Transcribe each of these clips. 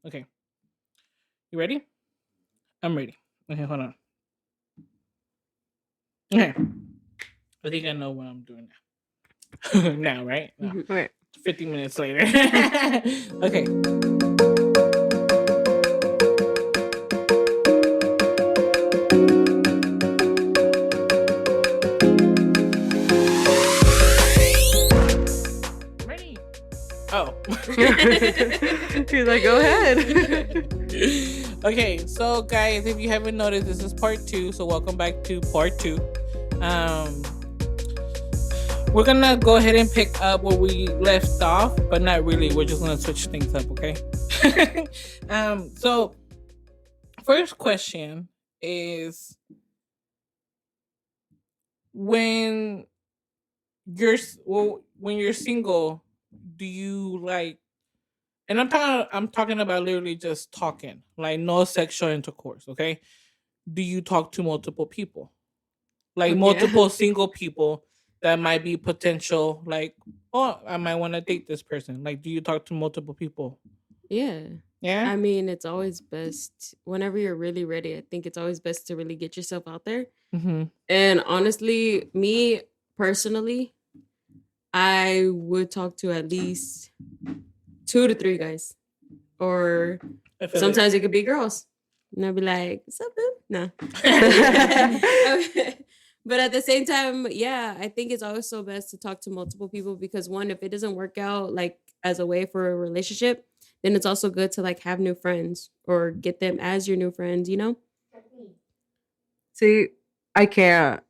Okay. You ready? I'm ready. Okay, hold on. Okay. I think I know what I'm doing now. Now, right? No. Okay. 50 minutes later. Okay. Ready. Oh. He's like, go ahead. Okay, so guys, if you haven't noticed, this is part two. So welcome back to part two. Um, we're gonna go ahead and pick up where we left off, but not really. We're just gonna switch things up, okay? So first question is when when you're single, do you like? And I'm talking about literally just talking, like no sexual intercourse, okay? Do you talk to multiple people? Like Yeah. multiple single people that might be potential, like, oh, I might want to date this person. Like, do you talk to multiple people? Yeah. Yeah. I mean, it's always best whenever you're really ready. I think it's always best to really get yourself out there. Mm-hmm. And honestly, me personally, I would talk to at least 2 to 3 guys, or I feel sometimes it could be girls. And I'd be like, "What's up, boo?" No. But at the same time, yeah, I think it's also best to talk to multiple people because one, if it doesn't work out like as a way for a relationship, then it's also good to like have new friends or get them as your new friends, you know? See, I can't.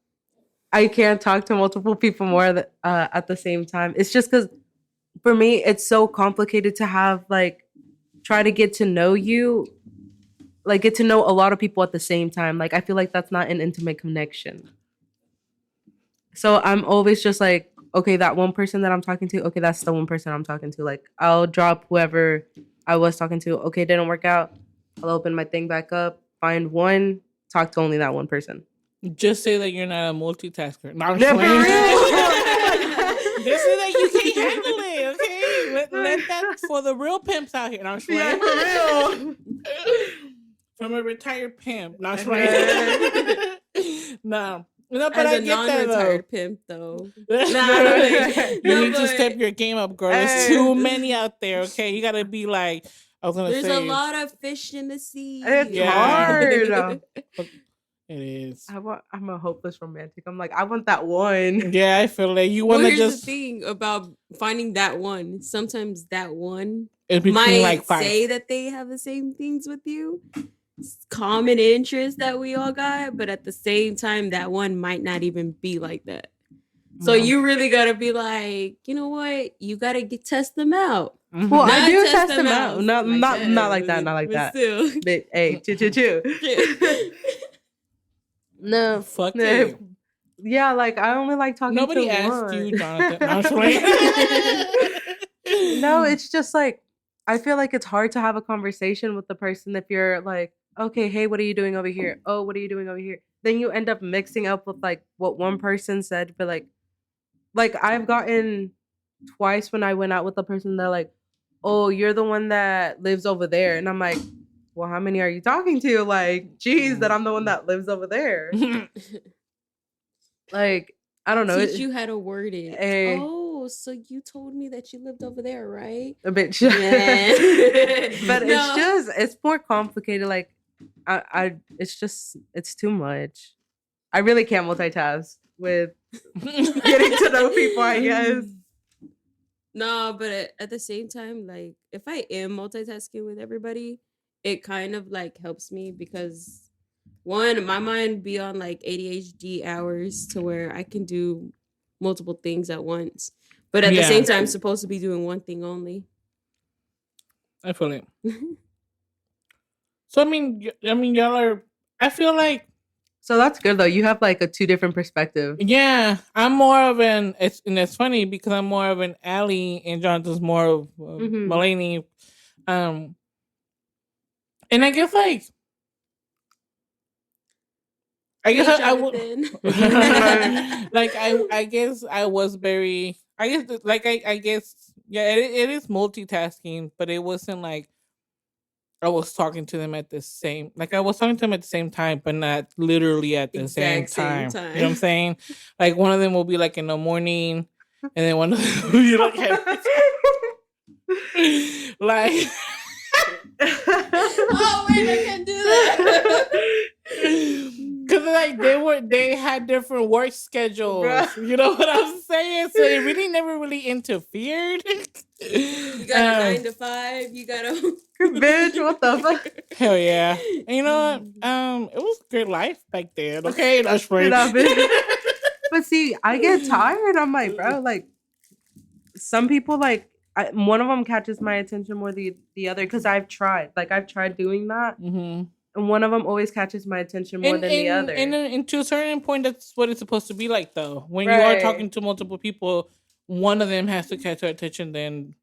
I can't talk to multiple people at the same time. It's just because for me, it's so complicated to have like try to get to know you, like get to know a lot of people at the same time. Like I feel like that's not an intimate connection. So I'm always just like, okay, that one person that I'm talking to, okay, that's the one person I'm talking to. Like I'll drop whoever I was talking to. Okay, didn't work out. I'll open my thing back up, find one, talk to only that one person. just say that you're not a multitasker. No, I'm Yeah, for playing. real. Just say that you can't handle it. Okay, let that for the real pimps out here. No, I'm Yeah, playing. for real. From a retired pimp. No, I'm playing. No. No, but As I a get that though. non-retired pimp, though. You No, need to step but your game up, girl. There's Hey. too many out there. Okay, you gotta be like. I was gonna there's say a lot of fish in the sea. It's Yeah. hard. it is. I'm a hopeless romantic. I'm like, I want that one. Yeah, I feel like you Well, wanna here's just the thing about finding that one. Sometimes that one in between might like five. say that they have the same things with you, common interest that we all got, but at the same time, that one might not even be like that. So you really gotta be like, you know what? You gotta test them out. Mhm. Well, I Not do test test them them out. out Not like not that, not like that. Not like but that. still. But hey, choo. No, Fuck no. it. Yeah, like I only like talking Nobody to asked one. you, Jonathan. No, I'm just playing. No, it's just like I feel like it's hard to have a conversation with the person if you're like, okay, hey, what are you doing over here? Oh, what are you doing over here? Then you end up mixing up with like what one person said, but like I've gotten twice when I went out with a person, they're like, oh, you're the one that lives over there. And I'm like, well, how many are you talking to? Like, geez, that I'm the one that lives over there. Like, I don't know. Teach you how to word it. Eh. Oh, so you told me that you lived over there, right? A bit Yeah. but No. it's more complicated. Like it's too much. I really can't multitask with getting to know people, I guess. No, but at the same time, like if I am multitasking with everybody, it kind of like helps me because one, my mind be on like ADHD hours to where I can do multiple things at once. But at the same time, I'm supposed to be doing one thing only. I feel it. So I mean, y'all are. I feel like. So that's good though. You have like a two different perspective. Yeah, I'm more of an. It's funny because I'm more of an Allie and Jonathan's more of Mulaney. And I guess like. I guess Hey, I would. Jonathan. Like I guess I was very. I guess like I guess yeah it is multitasking, but it wasn't like I was talking to them at the same, like I was talking to them at the same time, but not literally at the same Exact same time. time. You know what I'm saying? Like one of them will be like in the morning, and then one of them will be like, like, Oh wait, I can't do that. because like they had different work schedules. Bruh. You know what I'm saying? So it really never really interfered. You got a 9 to 5. You got a Bitch, what the fuck? Hell yeah. And you know what? It was a good life back then. Okay, that's right. Nah, bitch. But see, I get tired. I'm like, bro, like some people like one of them catches my attention more than the other because I've tried doing that, Mm-hmm. and one of them always catches my attention more than the other. And to a certain point, that's what it's supposed to be like, though. When you are Right. talking to multiple people, one of them has to catch your attention, then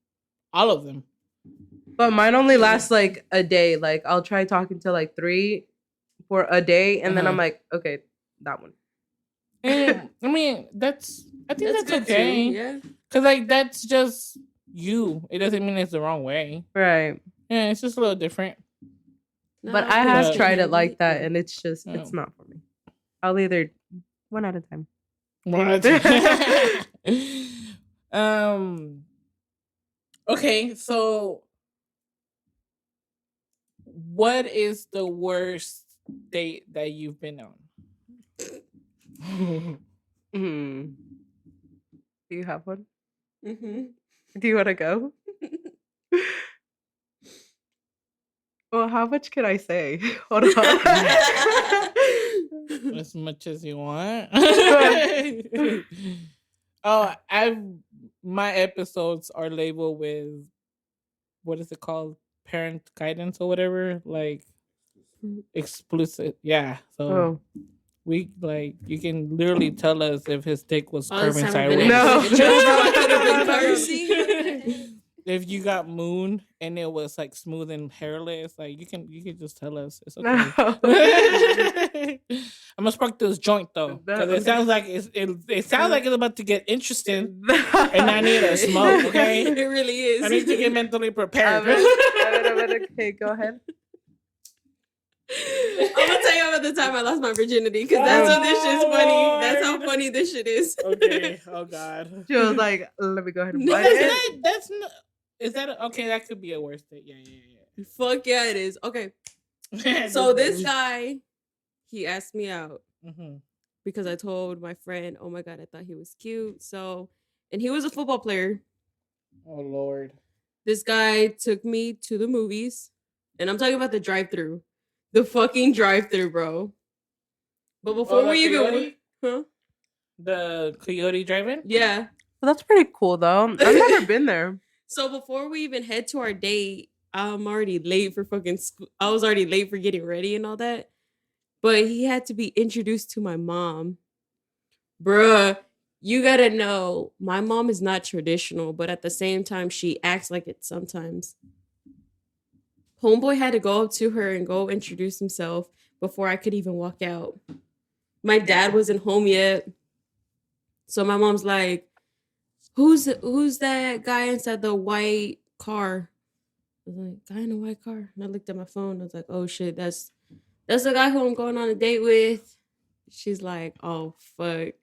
all of them. But mine only lasts like a day. Like I'll try talking to like 3 for a day, and then I'm like, okay, that one. And I mean, I think that's good okay. too, yeah. Cause like that's just you. It doesn't mean it's the wrong way. Right. Yeah, it's just a little different. But No, I have but- tried it like that, and it's just Oh. it's not for me. I'll either one at a time. Okay, so what is the worst date that you've been on? Do you have one? Mm-hmm. Do you want to go? Well, how much can I say? Hold on. As much as you want. My episodes are labeled with, what is it called? Parent guidance or whatever, like explicit. Yeah. So Oh. we like you can literally tell us if his dick was All this curving time I've been sideways. No. I could have been cursing. If you got moon and it was like smooth and hairless, like you can just tell us. It's okay. No. I'm gonna spark this joint though, because it sounds like it sounds like it's about to get interesting, and I need a smoke. Okay, It really is. I need to get mentally prepared. Okay, go ahead. I'm gonna tell you about the time I lost my virginity because that's what this shit's funny. That's how funny this shit is. Okay. Oh God. She was like, let me go ahead and No, find it. That's not. Is that okay? That could be a worse thing. Yeah. Fuck yeah, it is. Okay, so this guy, he asked me out Mm-hmm. because I told my friend, oh my God, I thought he was cute. So, and he was a football player. Oh Lord. This guy took me to the movies, and I'm talking about the drive-through. The fucking drive-through, bro. But before the we even Coyote? huh? The Coyote driving? Yeah. Well, that's pretty cool, though. I've never been there. So before we even head to our date, I'm already late for fucking school. I was already late for getting ready and all that. But he had to be introduced to my mom. Bruh, you gotta know, my mom is not traditional, but at the same time, she acts like it sometimes. Homeboy had to go up to her and go introduce himself before I could even walk out. My dad wasn't home yet. So my mom's like, who's that guy inside the white car? I was like, guy in a white car. And I looked at my phone. I was like, oh shit, that's the guy who I'm going on a date with. She's like, oh fuck.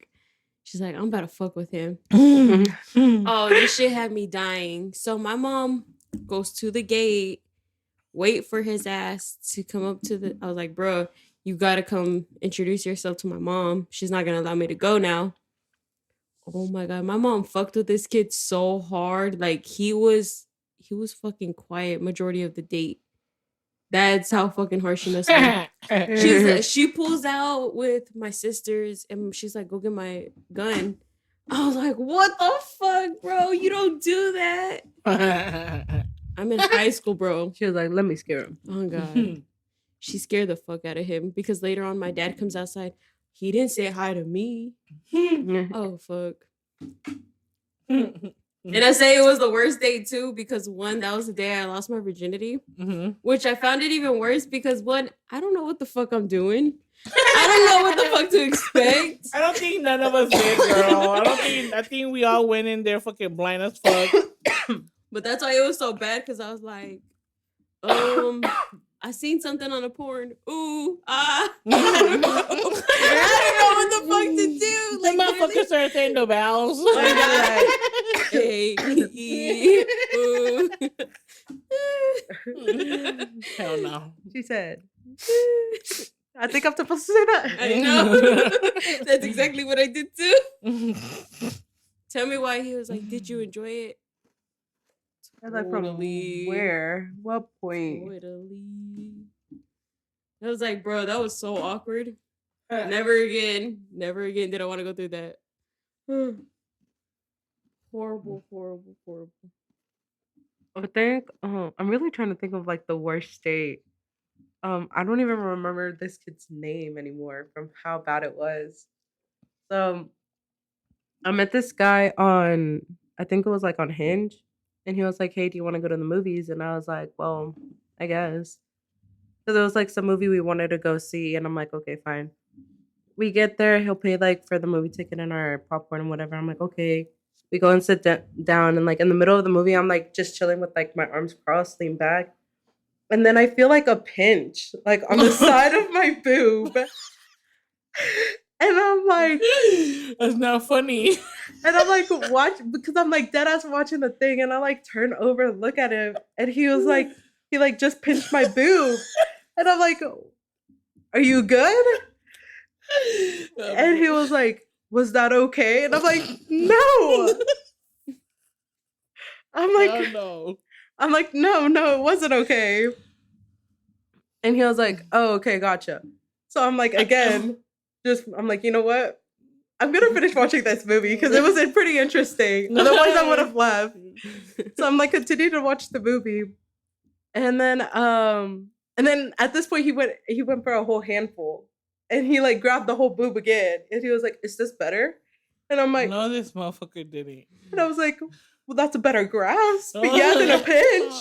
She's like, I'm about to fuck with him. Oh, this shit had me dying. So my mom goes to the gate, wait for his ass to come up to the. I was like, bro, you gotta come introduce yourself to my mom. She's not gonna allow me to go now. Oh my God, my mom fucked with this kid so hard. Like he was fucking quiet majority of the date. That's how fucking hard she messed with. She pulls out with my sisters and she's like, go get my gun. I was like, what the fuck, bro? You don't do that. I'm in high school, bro. She was like, let me scare him. Oh God. She scared the fuck out of him because later on my dad comes outside. He didn't say hi to me. Oh fuck. And I say it was the worst day too because one, that was the day I lost my virginity, which I found it even worse because one, I don't know what the fuck I'm doing. I don't know what the fuck to expect. I don't think none of us did, girl. I think we all went in there fucking blind as fuck. But that's why it was so bad because I was like, I seen something on a porn. Ooh, I don't know. I don't know what the fuck to do. The Like, motherfuckers start saying the vowels. A, E, ooh. Hell no. She said, I think I'm supposed to say that. I know. That's exactly what I did too. Tell me why he was like, did you enjoy it? I was like, from where? What point? Totally. I was like, bro, that was so awkward. Never again did I want to go through that. Horrible. I think I'm really trying to think of like the worst date. I don't even remember this kid's name anymore from how bad it was. So I met this guy on, I think it was like on Hinge, and he was like, "Hey, do you want to go to the movies?" And I was like, "Well, I guess." So there was like some movie we wanted to go see, and I'm like, "Okay, fine." We get there, he'll pay like for the movie ticket and our popcorn and whatever. I'm like, "Okay." We go and sit down, and like in the middle of the movie, I'm like just chilling with like my arms crossed, lean back. And then I feel like a pinch, like on the side of my boob. And I'm like, that's not funny. And I'm like, watch, because I'm like dead ass watching the thing. And I like turn over and look at him. And he was like, he like just pinched my boob. And I'm like, are you good? And he was like, was that okay? And I'm like, no. I'm like, no, it wasn't okay. And he was like, oh, okay, gotcha. So I'm like, again, I'm like, you know what? I'm going to finish watching this movie because it was pretty interesting. Otherwise, I would have left. So I'm like, continue to watch the movie. And then at this point, he went for a whole handful. And he like grabbed the whole boob again. And he was like, is this better? And I'm like, no, this motherfucker didn't. And I was like, well, that's a better grasp. Yeah, than a pinch.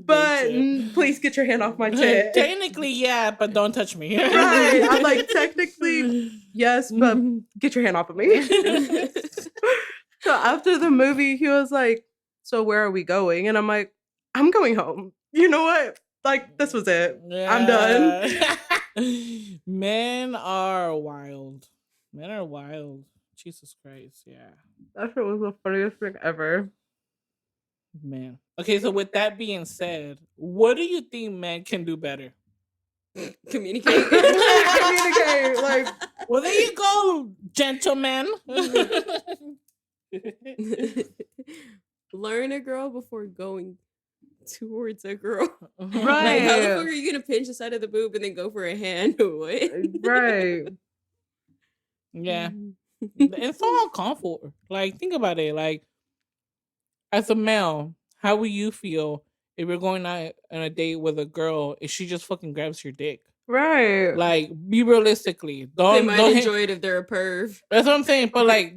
But please get your hand off my tit. Technically, yeah, but don't touch me. Right. I'm like, technically, yes, but get your hand off of me. So after the movie, he was like, so where are we going? And I'm like, I'm going home. You know what? Like, this was it. Yeah. I'm done. Men are wild. Jesus Christ, yeah. That shit was the funniest thing ever. Man. Okay, so with that being said, what do you think men can do better? Communicate. Communicate. Like, well, there you go, gentlemen. Learn a girl before going towards a girl. Right. Like, how the fuck are you gonna pinch the side of the boob and then go for a hand? What? Right. Yeah. It's so uncomfortable. Like, think about it. Like, as a male, how will you feel if you're going out on a date with a girl and she just fucking grabs your dick? Right. Like, be realistically. They might enjoy it if they're a perv. That's what I'm saying. But like,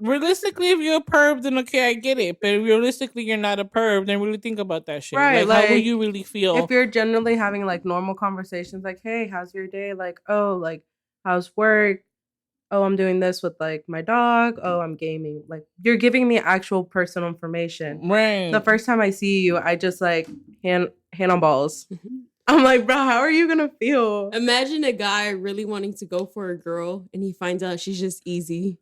realistically, if you're a perv, then okay, I get it. But if realistically, you're not a perv, then really think about that shit. Right. Like, how will you really feel? If you're generally having like normal conversations, like, hey, how's your day? Like, oh, like, how's work? Oh, I'm doing this with like my dog. Oh, I'm gaming. Like, you're giving me actual personal information. Right. The first time I see you, I just like hand on balls. I'm like, bro, how are you gonna feel? Imagine a guy really wanting to go for a girl and he finds out she's just easy.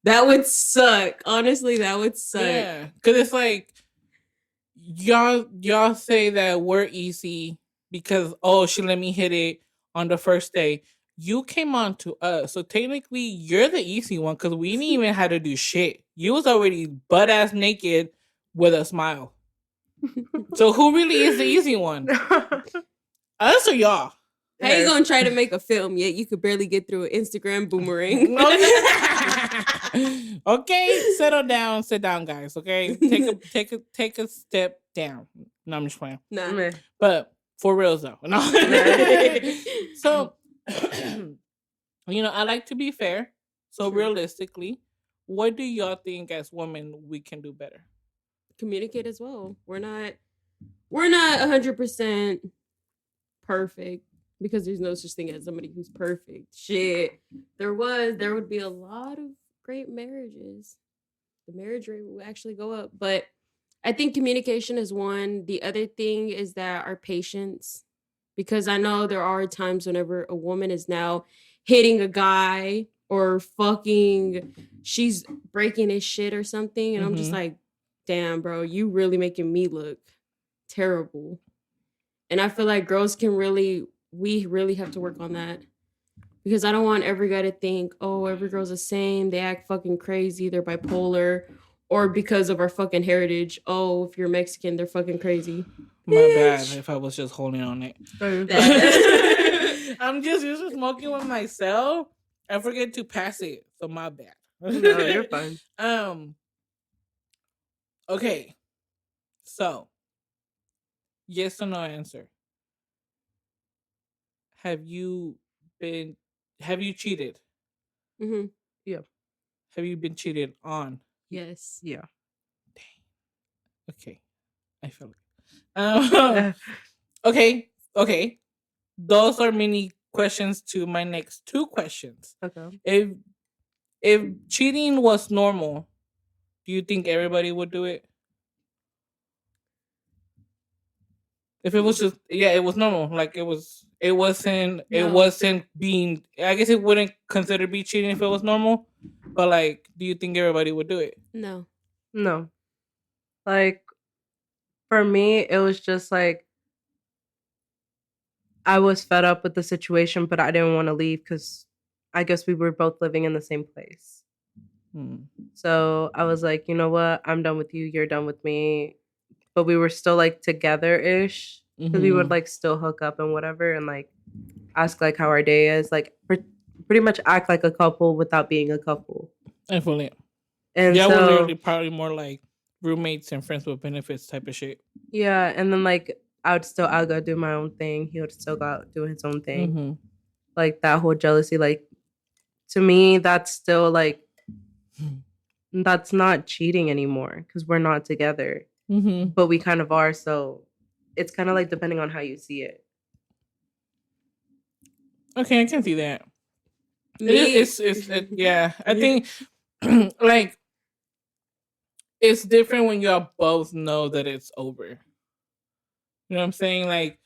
That would suck. Honestly, that would suck. Yeah, because it's like y'all say that we're easy because she let me hit it on the first day. You came on to us, so technically you're the easy one because we didn't even have to do shit. You was already butt ass naked with a smile. So who really is the easy one? Us or y'all? How you gonna try to make a film yet you could barely get through an Instagram boomerang? Okay, sit down, guys. Okay, take a step down. No, I'm just playing. Nah. But for real though, no. So, I like to be fair. So realistically, what do y'all think as women we can do better? Communicate as well. We're not 100% perfect because there's no such thing as somebody who's perfect. Shit, there would be a lot of great marriages. The marriage rate will actually go up, but I think communication is one. The other thing is that our patience, because I know there are times whenever a woman is now hitting a guy or fucking, she's breaking his shit or something, and I'm just like, damn, bro, you really making me look terrible. And I feel like girls can really, we really have to work on that. Because I don't want every guy to think, oh, every girl's the same. They act fucking crazy. They're bipolar. Or because of our fucking heritage. Oh, if you're Mexican, they're fucking crazy. My bad if I was just holding on it. I'm just used to smoking with myself. I forget to pass it, so my bad. No, you're fine. Okay. So, yes or no answer. Have you cheated? Mm-hmm. Yeah. Have you been cheated on? Yes. Yeah. Okay. I feel it. Okay. Those are many questions to my next two questions. Okay. If cheating was normal, do you think everybody would do it? If it was just it was normal. Like it wasn't being, I guess it wouldn't consider be cheating if it was normal. But like, do you think everybody would do it? No. No. Like for me, it was just like I was fed up with the situation, but I didn't want to leave because I guess we were both living in the same place. So I was like, you know what? I'm done with you. You're done with me. But we were still like together-ish because we would like still hook up and whatever and like ask like how our day is. Like pretty much act like a couple without being a couple. I feel it. And yeah, so, we're literally probably more like roommates and friends with benefits type of shit. Yeah, and then like I'll go do my own thing. He would still go out do his own thing. Like that whole jealousy, like to me, that's still like that's not cheating anymore because we're not together. But we kind of are, so it's kind of like depending on how you see it. Okay, I can see that. Yeah. I think like it's different when y'all both know that it's over. You know what I'm saying? Like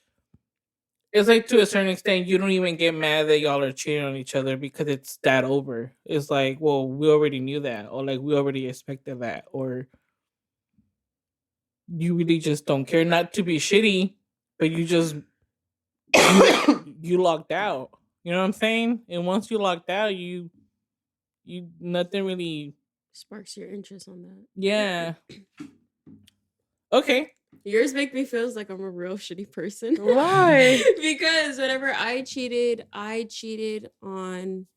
it's like to a certain extent, you don't even get mad that y'all are cheating on each other because it's that over. It's like, well, we already knew that, or like we already expected that, or you really just don't care. Not to be shitty, but you just you locked out. You know what I'm saying? And once you locked out, you nothing really sparks your interest on that. Yeah. Okay. Yours make me feel like I'm a real shitty person. Why? Because whenever I cheated on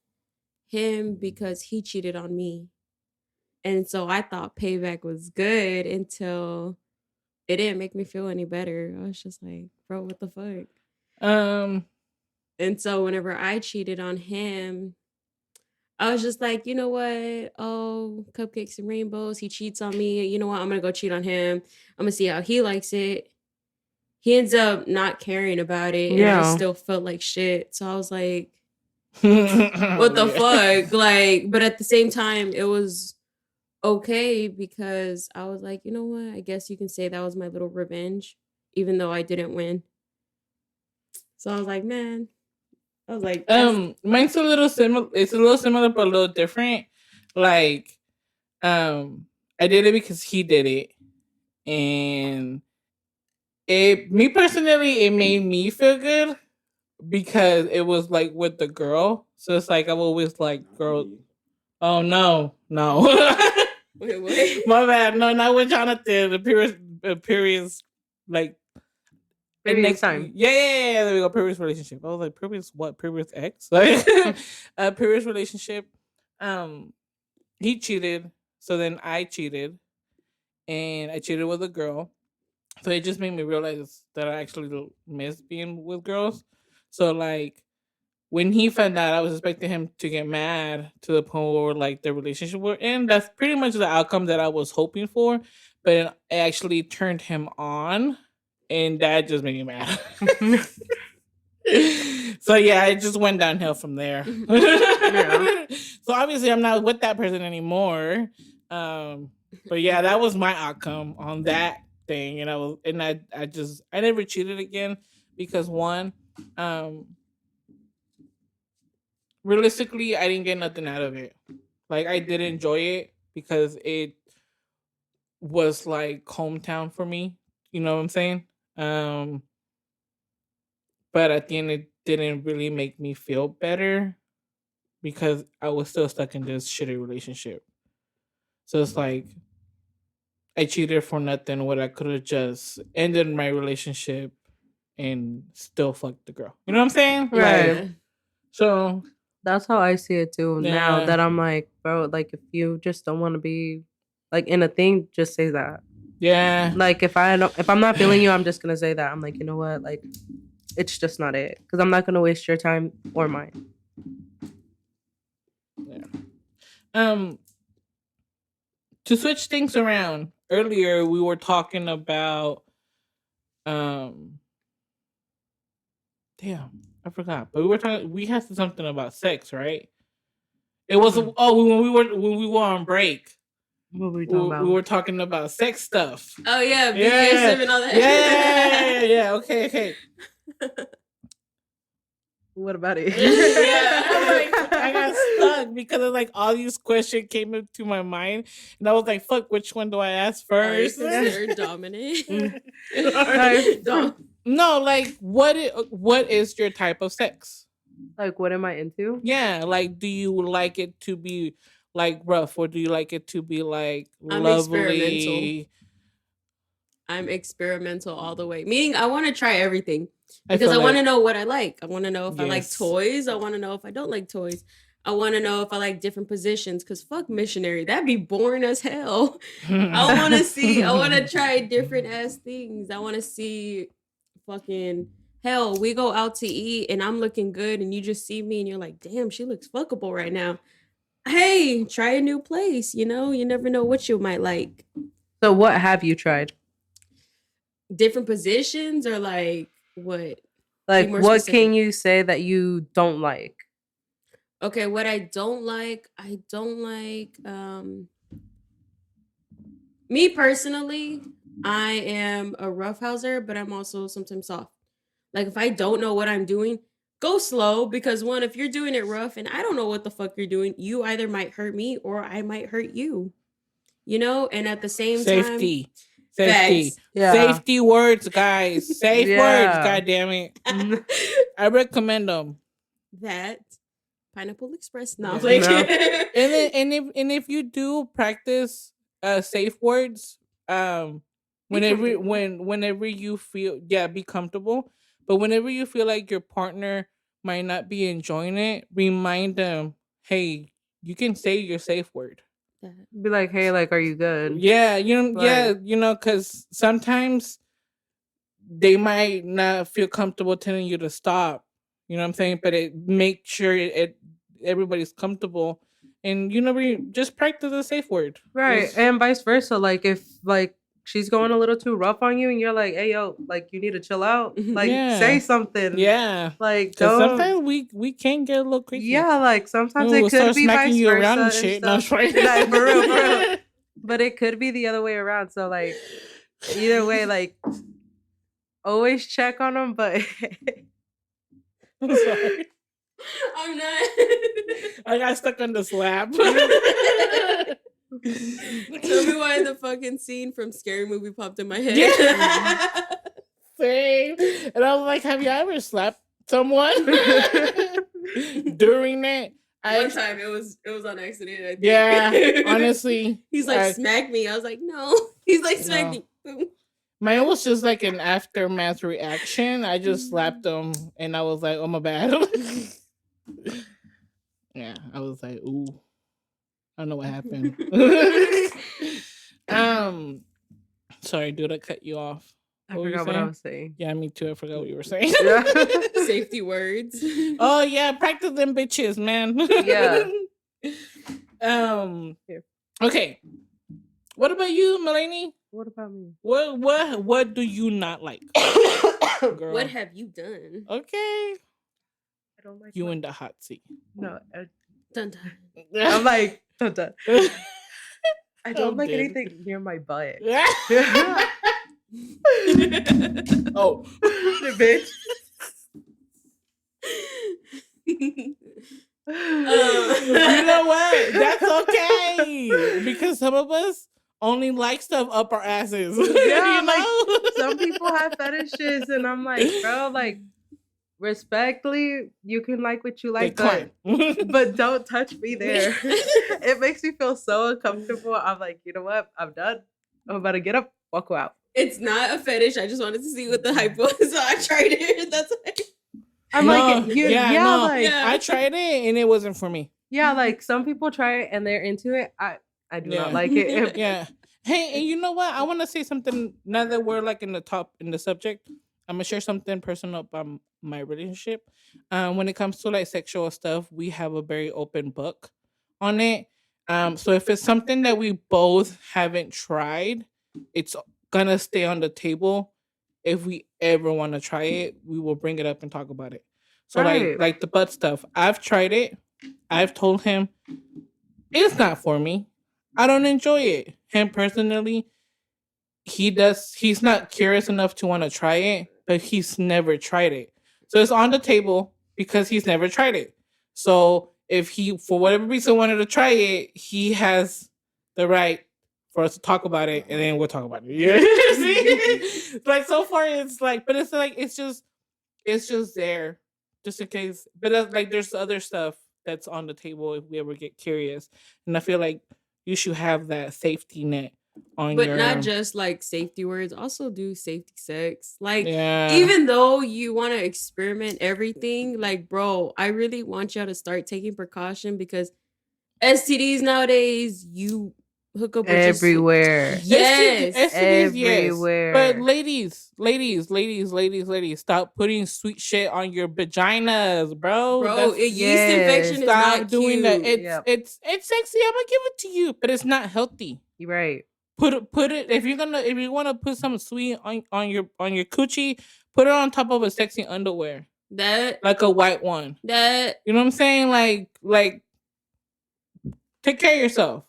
him because he cheated on me. And so I thought payback was good until it didn't make me feel any better. I was just like, bro, what the fuck? And so whenever I cheated on him, I was just like, you know what? Oh, cupcakes and rainbows. He cheats on me. You know what? I'm going to go cheat on him. I'm going to see how he likes it. He ends up not caring about it. And I still felt like shit. So I was like, what the fuck? Like, but at the same time, it was okay because I was like, you know what? I guess you can say that was my little revenge, even though I didn't win. So I was like, man. I was like, mine's a little similar. It's a little similar, but a little different. Like, I did it because he did it, and me personally, it made me feel good because it was like with the girl. So it's like I've always like girl. Oh no. Wait, what? My bad. No, not with Jonathan. The previous like. Maybe next time. Yeah. There we go. Previous relationship. I was like, previous what? Previous ex? Like, previous relationship. He cheated. So then I cheated, and I cheated with a girl. So it just made me realize that I actually miss being with girls. So like, when he found out, I was expecting him to get mad to the point where like the relationship we're in. That's pretty much the outcome that I was hoping for, but it actually turned him on. And that just made me mad. So yeah, it just went downhill from there. Yeah. So obviously I'm not with that person anymore. But yeah, that was my outcome on that thing, and I never cheated again because one, um, realistically, I didn't get nothing out of it. Like I did enjoy it because it was like hometown for me. You know what I'm saying? Um, but at the end, it didn't really make me feel better because I was still stuck in this shitty relationship. So it's like I cheated for nothing. What I could have just ended my relationship and still fucked the girl. You know what I'm saying? Right. Like, so That's how I see it too. Now yeah, that I'm like, bro, like if you just don't want to be like in a thing, just say that. yeah. Like if I'm not feeling you, I'm just gonna say that. I'm like, you know what? Like it's just not it. Because I'm not gonna waste your time or mine. Yeah. Um, to switch things around, earlier we were talking about damn, I forgot. But we had something about sex, right? It was when we were on break. What were we talking We about? were talking about sex stuff. Oh yeah, Yeah, BDSM and all that. yeah. Okay. What about it? Yeah, I got stuck because of like all these questions came into my mind, and I was like, "Fuck, which one do I ask Are you first?" considered dominant? No, like what is your type of sex? Like what am I into? Yeah, like do you like it to be like rough, or do you like it to be like I'm lovely? I'm experimental all the way. Meaning I want to try everything because I feel want to like know what I like. I want to know if I like yes. toys. I want to know if I don't like toys. I want to know if I like different positions because fuck missionary. That'd be boring as hell. I want to see, I want to try different ass things. I want to see fucking hell. We go out to eat and I'm looking good and you just see me and you're like, damn, she looks fuckable right now. Hey, try a new place. You know, you never know what you might like. So what have you tried? Different positions or like what? Like more what specific. can you say that you don't like? Okay, what I don't like, me personally, I am a roughhouser, but I'm also sometimes soft. Like if I don't know what I'm doing, go slow because one, if you're doing it rough and I don't know what the fuck you're doing, you either might hurt me or I might hurt you. You know, and at the same time, Safety. facts. Yeah. Safety words, guys. Safe words. Yeah. God damn it. I recommend them. That Pineapple Express. No, Yeah. like No. And if you do practice safe words, whenever you feel, yeah, be comfortable. But whenever you feel like your partner might not be enjoying it, remind them, hey, you can say your safe word. Be like, hey, like, are you good? Yeah, Like- because sometimes they might not feel comfortable telling you to stop. You know what I'm saying? But make sure everybody's comfortable, and just practice a safe word. Right. And vice versa. Like if like she's going a little too rough on you and you're like, hey yo, like you need to chill out. Like Yeah. say something. Yeah, Like because don't sometimes we can get a little crazy. Yeah, like sometimes We'll it could start be smacking vice you versa around and and shit. No, stuff. I'm Like, for real. But it could be the other way around. So like either way, like always check on them. But I'm sorry. I'm not. I got stuck on the slab. Tell me why the fucking scene from Scary Movie popped in my head. Yeah. Same. And I was like, have you ever slapped someone during that? One time it was on accident. I think. Yeah, honestly. He's like, smack me. I was like, no. He's like, smack me. Mine was just like an aftermath reaction. I just slapped him and I was like, oh, my bad. Yeah, I was like, ooh, I don't know what happened. Sorry, dude, I cut you off. I forgot what I was saying. Yeah, me too. I forgot what you were saying. Yeah. Safety words. Oh yeah, practice them bitches, man. Yeah. Here. Okay. What about you, Melanie? What about me? What do you not like? Girl. What have you done? Okay. I don't like you in the hot seat. No. Dun, dun. I'm like, dun, dun. I don't I'm like dead. anything near my butt. Oh, Bitch. you know what? That's okay because some of us only like stuff up our asses. Yeah, You know, some people have fetishes, and I'm like, bro, like, respectfully, you can like what you like, decline. but don't touch me there. It makes me feel so uncomfortable. I'm like, you know what? I'm done. I'm about to get up, walk out. It's not a fetish. I just wanted to see what the hype was, so I tried it. That's like, I'm No, like, no, like, Yeah. I tried it and it wasn't for me. yeah, like some people try it and they're into it. I do Yeah. not like it. Yeah. Hey, and you know what? I want to say something now that we're like in the subject. I'm gonna share something personal about my relationship. When it comes to like sexual stuff, we have a very open book on it. So if it's something that we both haven't tried, it's gonna stay on the table. If we ever want to try it, we will bring it up and talk about it. So Right. like the butt stuff, I've tried it. I've told him it's not for me. I don't enjoy it. Him personally, he's not curious enough to want to try it, but he's never tried it. So it's on the table because he's never tried it. So if he for whatever reason wanted to try it, he has the right for us to talk about it and then we'll talk about it. Yeah. See? Like so far it's like but it's like it's just there just in case. But like there's other stuff that's on the table if we ever get curious. And I feel like you should have that safety net on but your not just like safety words. Also do safety sex. Like, yeah. even though you want to experiment everything, like, bro, I really want y'all to start taking precaution because STDs nowadays, you hook up with Everywhere. Yes. STDs, yes. Everywhere. But ladies, stop putting sweet shit on your vaginas, bro. Bro, a yeast infection is Stop not doing that. cute. It's sexy. I'm gonna give it to you, but it's not healthy. You're right. Put it if you wanna put some sweet on your coochie, put it on top of a sexy underwear. That Like a white one. that You know what I'm saying? Like take care of yourself.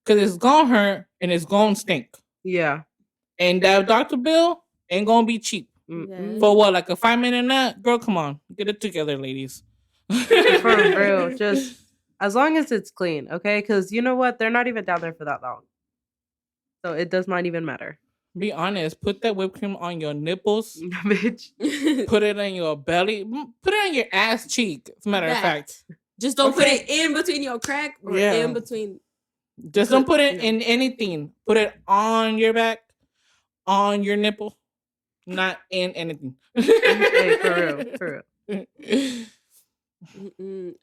Cause it's gonna hurt and it's gonna stink. Yeah. And that doctor bill ain't gonna be cheap. Mm-mm. For what, like a 5 minute nut? Girl, come on. Get it together, ladies. For real. Just as long as it's clean, okay? Because you know what? They're not even down there for that long. So it does not even matter. Be honest. Put that whipped cream on your nipples. Bitch. Put it on your belly. Put it on your ass cheek, as a matter of fact. Just don't put it in between your crack or in between. Just don't put it in anything. Put it on your back, on your nipple, not in anything. Hey, for real.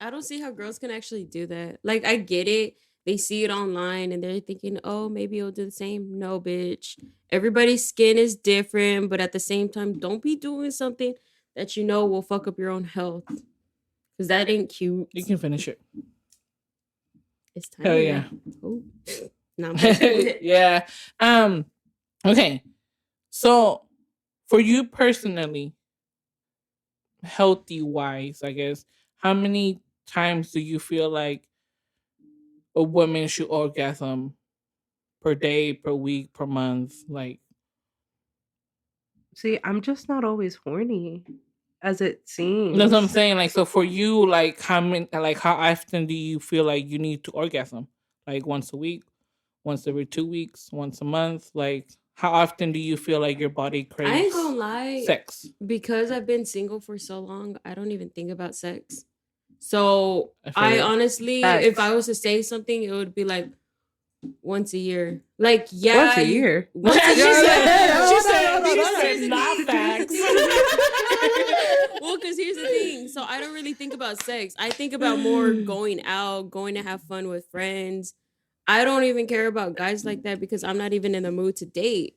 I don't see how girls can actually do that. Like, I get it. They see it online and they're thinking, oh, maybe it'll do the same. No, bitch. Everybody's skin is different, but at the same time, don't be doing something that you know will fuck up your own health. Because that ain't cute. You can finish it. It's time. Hell yeah. Oh. No, yeah. Okay. So for you personally, healthy wise, I guess, how many times do you feel like a woman should orgasm per day, per week, per month? Like, See, I'm just not always horny, as it seems. that's what I'm saying. Like, so for you, like, how often do you feel like you need to orgasm? Like once a week, once every 2 weeks, once a month? Like, how often do you feel like your body craves? I ain't gonna lie. Sex. Because I've been single for so long, I don't even think about sex. So I honestly, Facts. if I was to say something, it would be like once a year. Like, yeah, Once a year. Once a She year. said not facts. Well, because here's the thing. So I don't really think about sex. I think about more going out, going to have fun with friends. I don't even care about guys like that because I'm not even in the mood to date.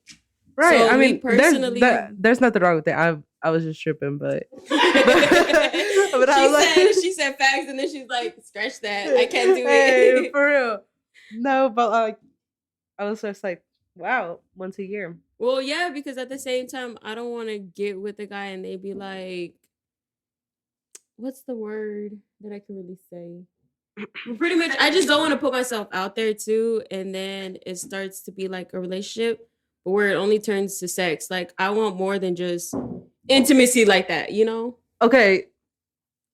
Right. So I me mean, personally, there's nothing wrong with it. I was just tripping, but I was like, she said facts, and then she's like, scratch that. I can't do hey, it. for real. No, but like, I was just like, wow, once a year. Well, yeah, because at the same time, I don't want to get with a guy and they be like, what's the word that I can really say? Pretty much, I just don't want to put myself out there too, and then it starts to be like a relationship, but where it only turns to sex. Like I want more than just intimacy like that, you know. Okay,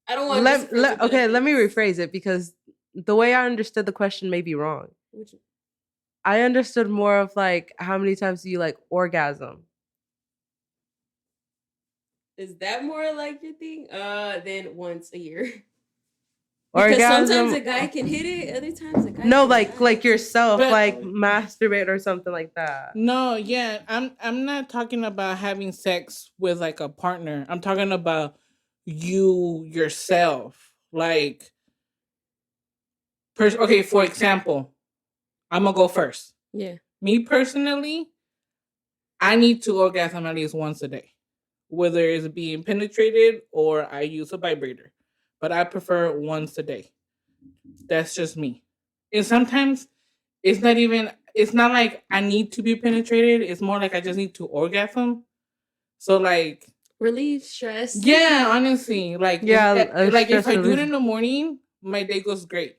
I don't want just okay, let me rephrase it because the way I understood the question may be wrong. I understood more of like how many times do you like orgasm? Is that more like your thing? Than once a year. Because orgasm? Sometimes a guy can hit it, other times a guy no, cannot. like yourself, But- like masturbate or something like that. No, yeah, I'm not talking about having sex with like a partner. I'm talking about you yourself. Like, okay, for example, I'm gonna go first. Yeah. Me personally, I need to orgasm at least once a day, whether it's being penetrated or I use a vibrator. But I prefer once a day. That's just me. And sometimes it's not even. It's not like I need to be penetrated. It's more like I just need to orgasm. So like relieve stress. Yeah, honestly, like Yeah, like if stress I do it relief. in the morning, my day goes great.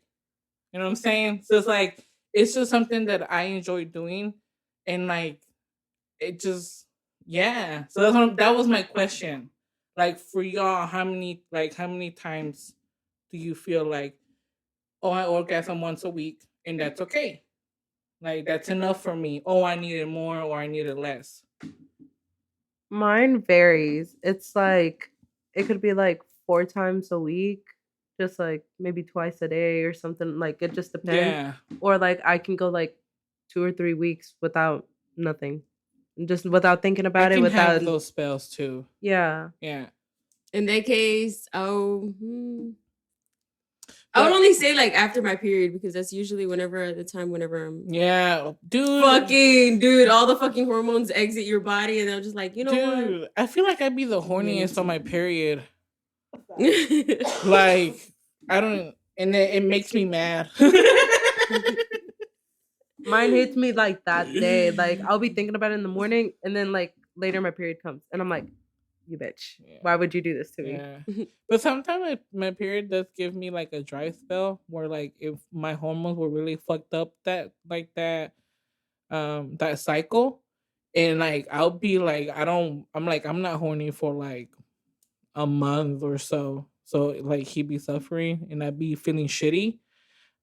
You know what I'm saying? So it's like it's just something that I enjoy doing, and like it just yeah. So that was my question. Like for y'all, how many times do you feel like oh I orgasm once a week and that's okay? Like that's enough for me. Oh, I needed more or I needed less. Mine varies. It's like it could be like 4 times a week, just like maybe twice a day or something. Like it just depends. Yeah. Or like I can go like 2 or 3 weeks without nothing, just without thinking about I it. can Without have those spells too. yeah. Yeah. In that case, I would only say like after my period because that's usually whenever I'm Yeah, dude. fucking dude, all the fucking hormones exit your body and I'm just like, you know Dude, I feel like I'd be the what? horniest on my period. Like I don't, and it makes me mad. Mine hits me like that day. Like I'll be thinking about it in the morning, and then like later my period comes, and I'm like, "You bitch, Yeah. why would you do this to me?" Yeah. But sometimes my period does give me like a dry spell where like if my hormones were really fucked up that cycle, and like I'll be like I'm not horny for like a month or so. So like he'd be suffering and I'd be feeling shitty.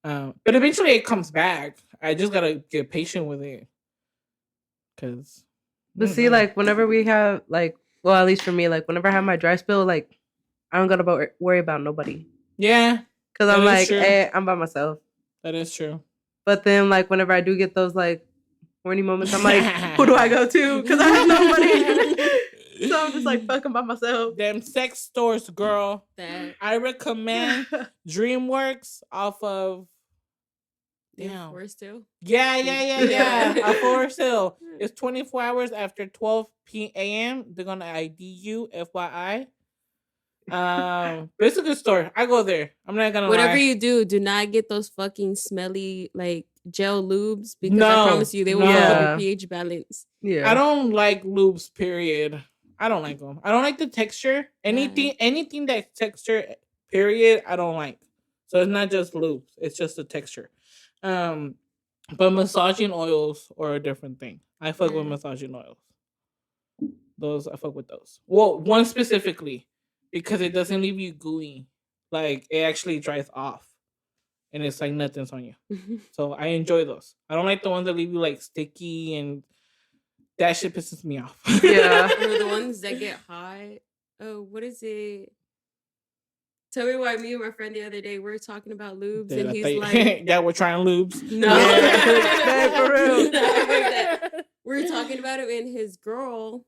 But eventually it comes back. I just gotta get patient with it. Cause But see, like whenever we have like, well, at least for me, like whenever I have my dry spell, like I don't gotta worry about nobody. Yeah, Because I'm like, hey, I'm by myself. That is true. But then, like, whenever I do get those like horny moments, I'm like, who do I go to? Because I have nobody. So I'm just like, fuck, I'm by myself. Them sex stores, girl. That I recommend DreamWorks off of. damn Forest Hill. Yeah. A Forest Hill. It's 24 hours after 12 p.m. They're gonna ID you, FYI. But it's a good store. I go there. I'm not gonna Whatever lie. you do not get those fucking smelly like gel lubes because I promise you they will fuck up your pH balance. Yeah, I don't like lubes. Period. I don't like them. I don't like the texture. Anything that's texture. Period. I don't like. So it's not just lubes. It's just the texture. But massaging oils are a different thing. I fuck with massaging oils. Those I fuck with those. Well, one specifically because it doesn't leave you gooey. Like it actually dries off, and it's like nothing's on you. So I enjoy those. I don't like the ones that leave you like sticky and that shit pisses me off. Yeah, or the ones that get hot. Oh, what is it? Tell me why me and my friend the other day we were talking about lubes and he's like, "Yeah, we're trying lubes." No, yeah. For real. We were talking about it, and his girl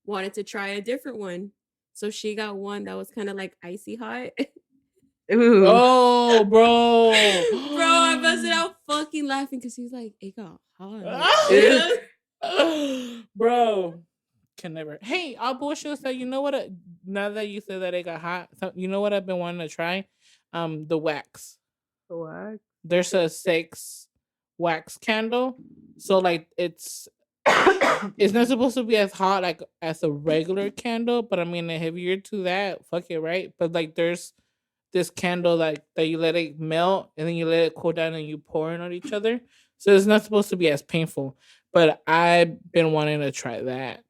wanted to try a different one, so she got one that was kind of like icy hot. Ooh. Oh, bro, I busted out fucking laughing because he's like, it got hot. Bro. Can never. Hey, I'll bullshit. So you know what? Now that you said that it got hot, so you know what I've been wanting to try? The wax. The wax. There's a 6 wax candle, so like it's not supposed to be as hot like as a regular candle, but I mean if you're to that, fuck it, right? But like there's this candle that you let it melt and then you let it cool down and you pour it on each other. So it's not supposed to be as painful. But I've been wanting to try that.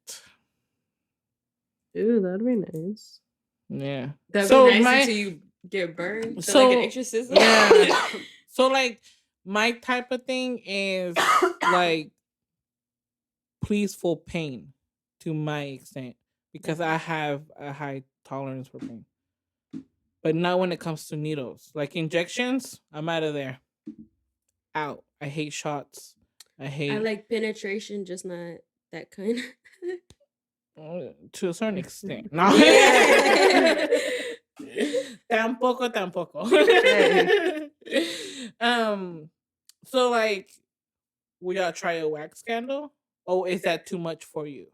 Ooh, that'd be nice. Yeah. That'd So be nice my until you get burned. So, so like an exorcism. yeah. So like my type of thing is like pleaseful pain to my extent because I have a high tolerance for pain. But not when it comes to needles. Like injections, I'm out of there. Out. I hate shots. I hate I like penetration, just not that kind. to a certain extent. No. Yeah. Tampoco. So like would y'all try a wax candle? Oh, is that too much for you?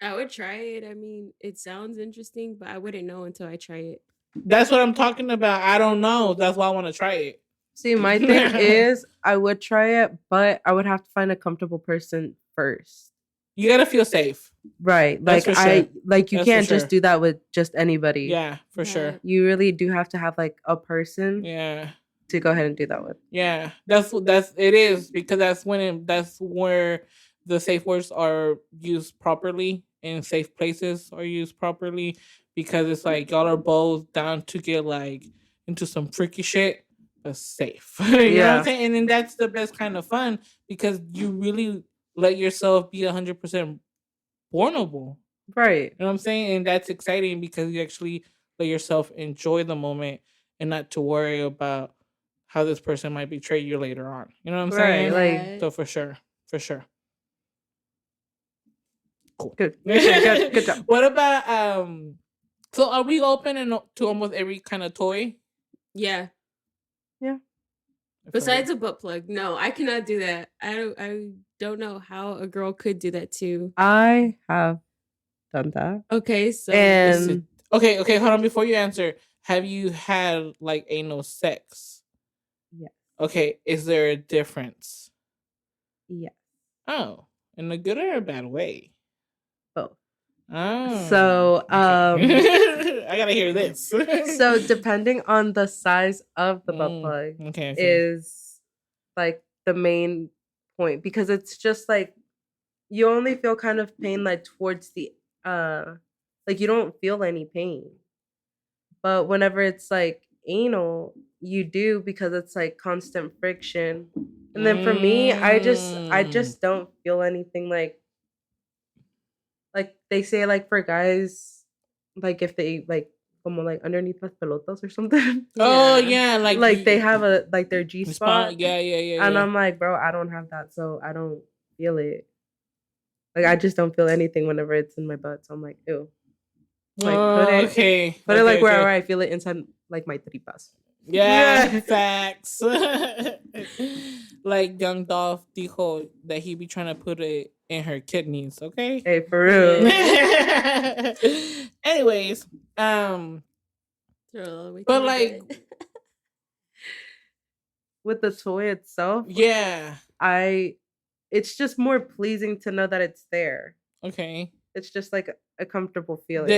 I would try it. I mean, it sounds interesting, but I wouldn't know until I try it. That's what I'm talking about. I don't know. That's why I want to try it. See, my thing is I would try it, but I would have to find a comfortable person first. You gotta feel safe. Right. That's Like for sure. you That's for can't just sure. do that with just anybody. Yeah, for sure. You really do have to have like a person Yeah. to go ahead and do that with. Yeah. That's it is because that's where the safe words are used properly and safe places are used properly because it's like y'all are both down to get like into some freaky shit but safe. You know what I'm Yeah. saying? And then that's the best kind of fun because you really let yourself be 100% vulnerable. Right. You know what I'm saying? And that's exciting because you actually let yourself enjoy the moment and not to worry about how this person might betray you later on. You know what I'm saying? Like So for sure. Cool. good. Good job. What about so are we open to almost every kind of toy? Yeah. Yeah. Besides a butt plug, no, I cannot do that. I don't know how a girl could do that too. I have done that. Okay, so And okay, hold on before you answer. Have you had like anal sex? yeah. Okay, is there a difference? Yeah. Oh, in a good or a bad way? Both. Oh. So I gotta hear this. so depending on the size of the butt plug is like the main point because it's just like you only feel kind of pain like towards the like you don't feel any pain. But whenever it's like anal, you do because it's like constant friction. And then for me, I just don't feel anything like they say like for guys, like if they like como like underneath las pelotas or something. Oh yeah, like they have a like their G spot. Yeah. And I'm like, bro, I don't have that, so I don't feel it. Like I just don't feel anything whenever it's in my butt. So I'm like, ew. Like put it like wherever I feel it inside like my tripas. Yeah, facts. Like Young Dolph dijo that he be trying to put it in her kidneys. Okay. Hey, for real. Anyways, but like with the toy itself, yeah, it's just more pleasing to know that it's there. Okay. It's just like a comfortable feeling.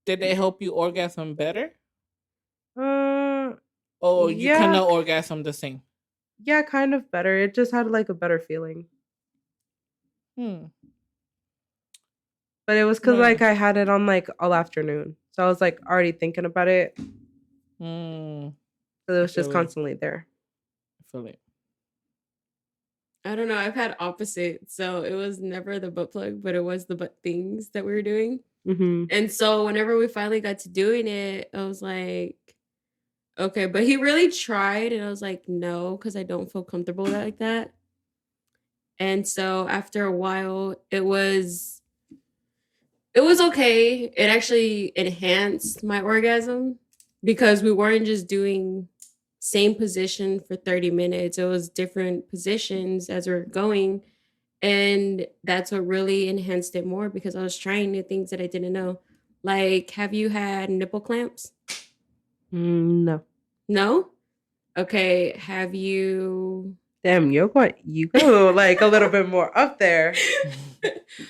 Did they help you orgasm better? Oh, you kind of orgasm the same. Yeah, kind of better. It just had like a better feeling. But it was because like I had it on like all afternoon, so I was like already thinking about it. So it was just constantly there. I feel it. I don't know. I've had opposite, so it was never the butt plug, but it was the butt things that we were doing. Mm-hmm. And so whenever we finally got to doing it, I was like, okay, but he really tried, and I was like, no, because I don't feel comfortable like that. And so after a while, it was okay. It actually enhanced my orgasm because we weren't just doing same position for 30 minutes. It was different positions as we were going. And that's what really enhanced it more because I was trying new things that I didn't know. Like, have you had nipple clamps? No. No? Okay. Have you... Damn, you go like a little bit more up there.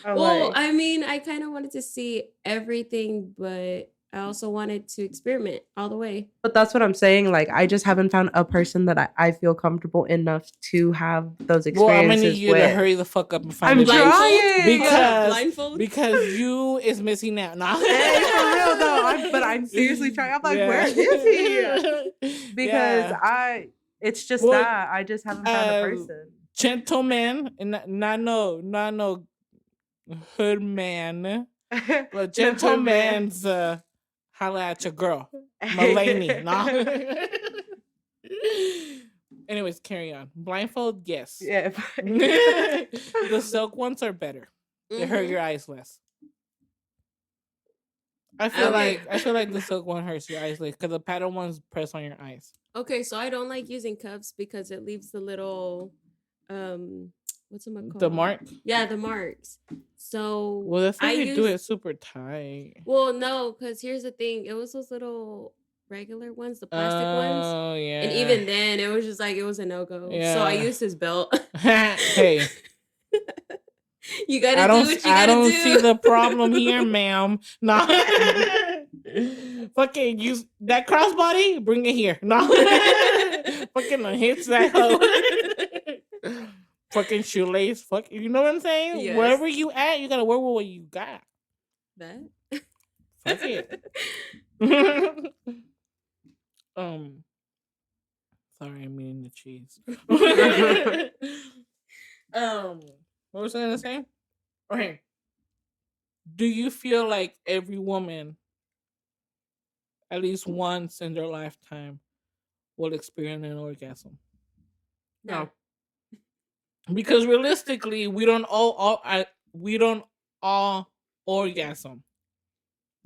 Well, I mean, I kind of wanted to see everything, but I also wanted to experiment all the way. But that's what I'm saying. Like, I just haven't found a person that I feel comfortable enough to have those Well, I'm gonna need experiences you to with. hurry the fuck up and find I'm a bitch. trying. because Blindfold? because you is missing out. No. Hey, for real though. But I'm seriously trying. I'm like, where is he? Because it's just Well, that I just haven't found a person. Gentleman, and not no hood man, but The hood man. gentleman's holla at your girl, Mulaney. No. Anyways, carry on. Blindfold, yes. Yeah. The silk ones are better. They hurt your eyes less. I feel like the silk one hurts your eyes less because the paddle ones press on your eyes. Okay, so I don't like using cuffs because it leaves the little what's it called? The mark? Yeah, the marks. So well, that's why you do it super tight. Well, no, because here's the thing. It was those little regular ones, the plastic ones. Oh yeah. And even then it was just like it was a no-go. Yeah. So I used his belt. Hey. You gotta do what you gotta do. I don't see the problem here, ma'am. No. Fucking use that crossbody, bring it here. No. Fucking hits that hoe. Fucking shoelace. Fuck, you know what I'm saying? Yes. Wherever you at, you gotta work with what you got. That? Fuck it. Sorry, I'm eating the cheese. What was I gonna say? Okay. Do you feel like every woman, at least once in their lifetime, will experience an orgasm? No. Because realistically, we don't all orgasm.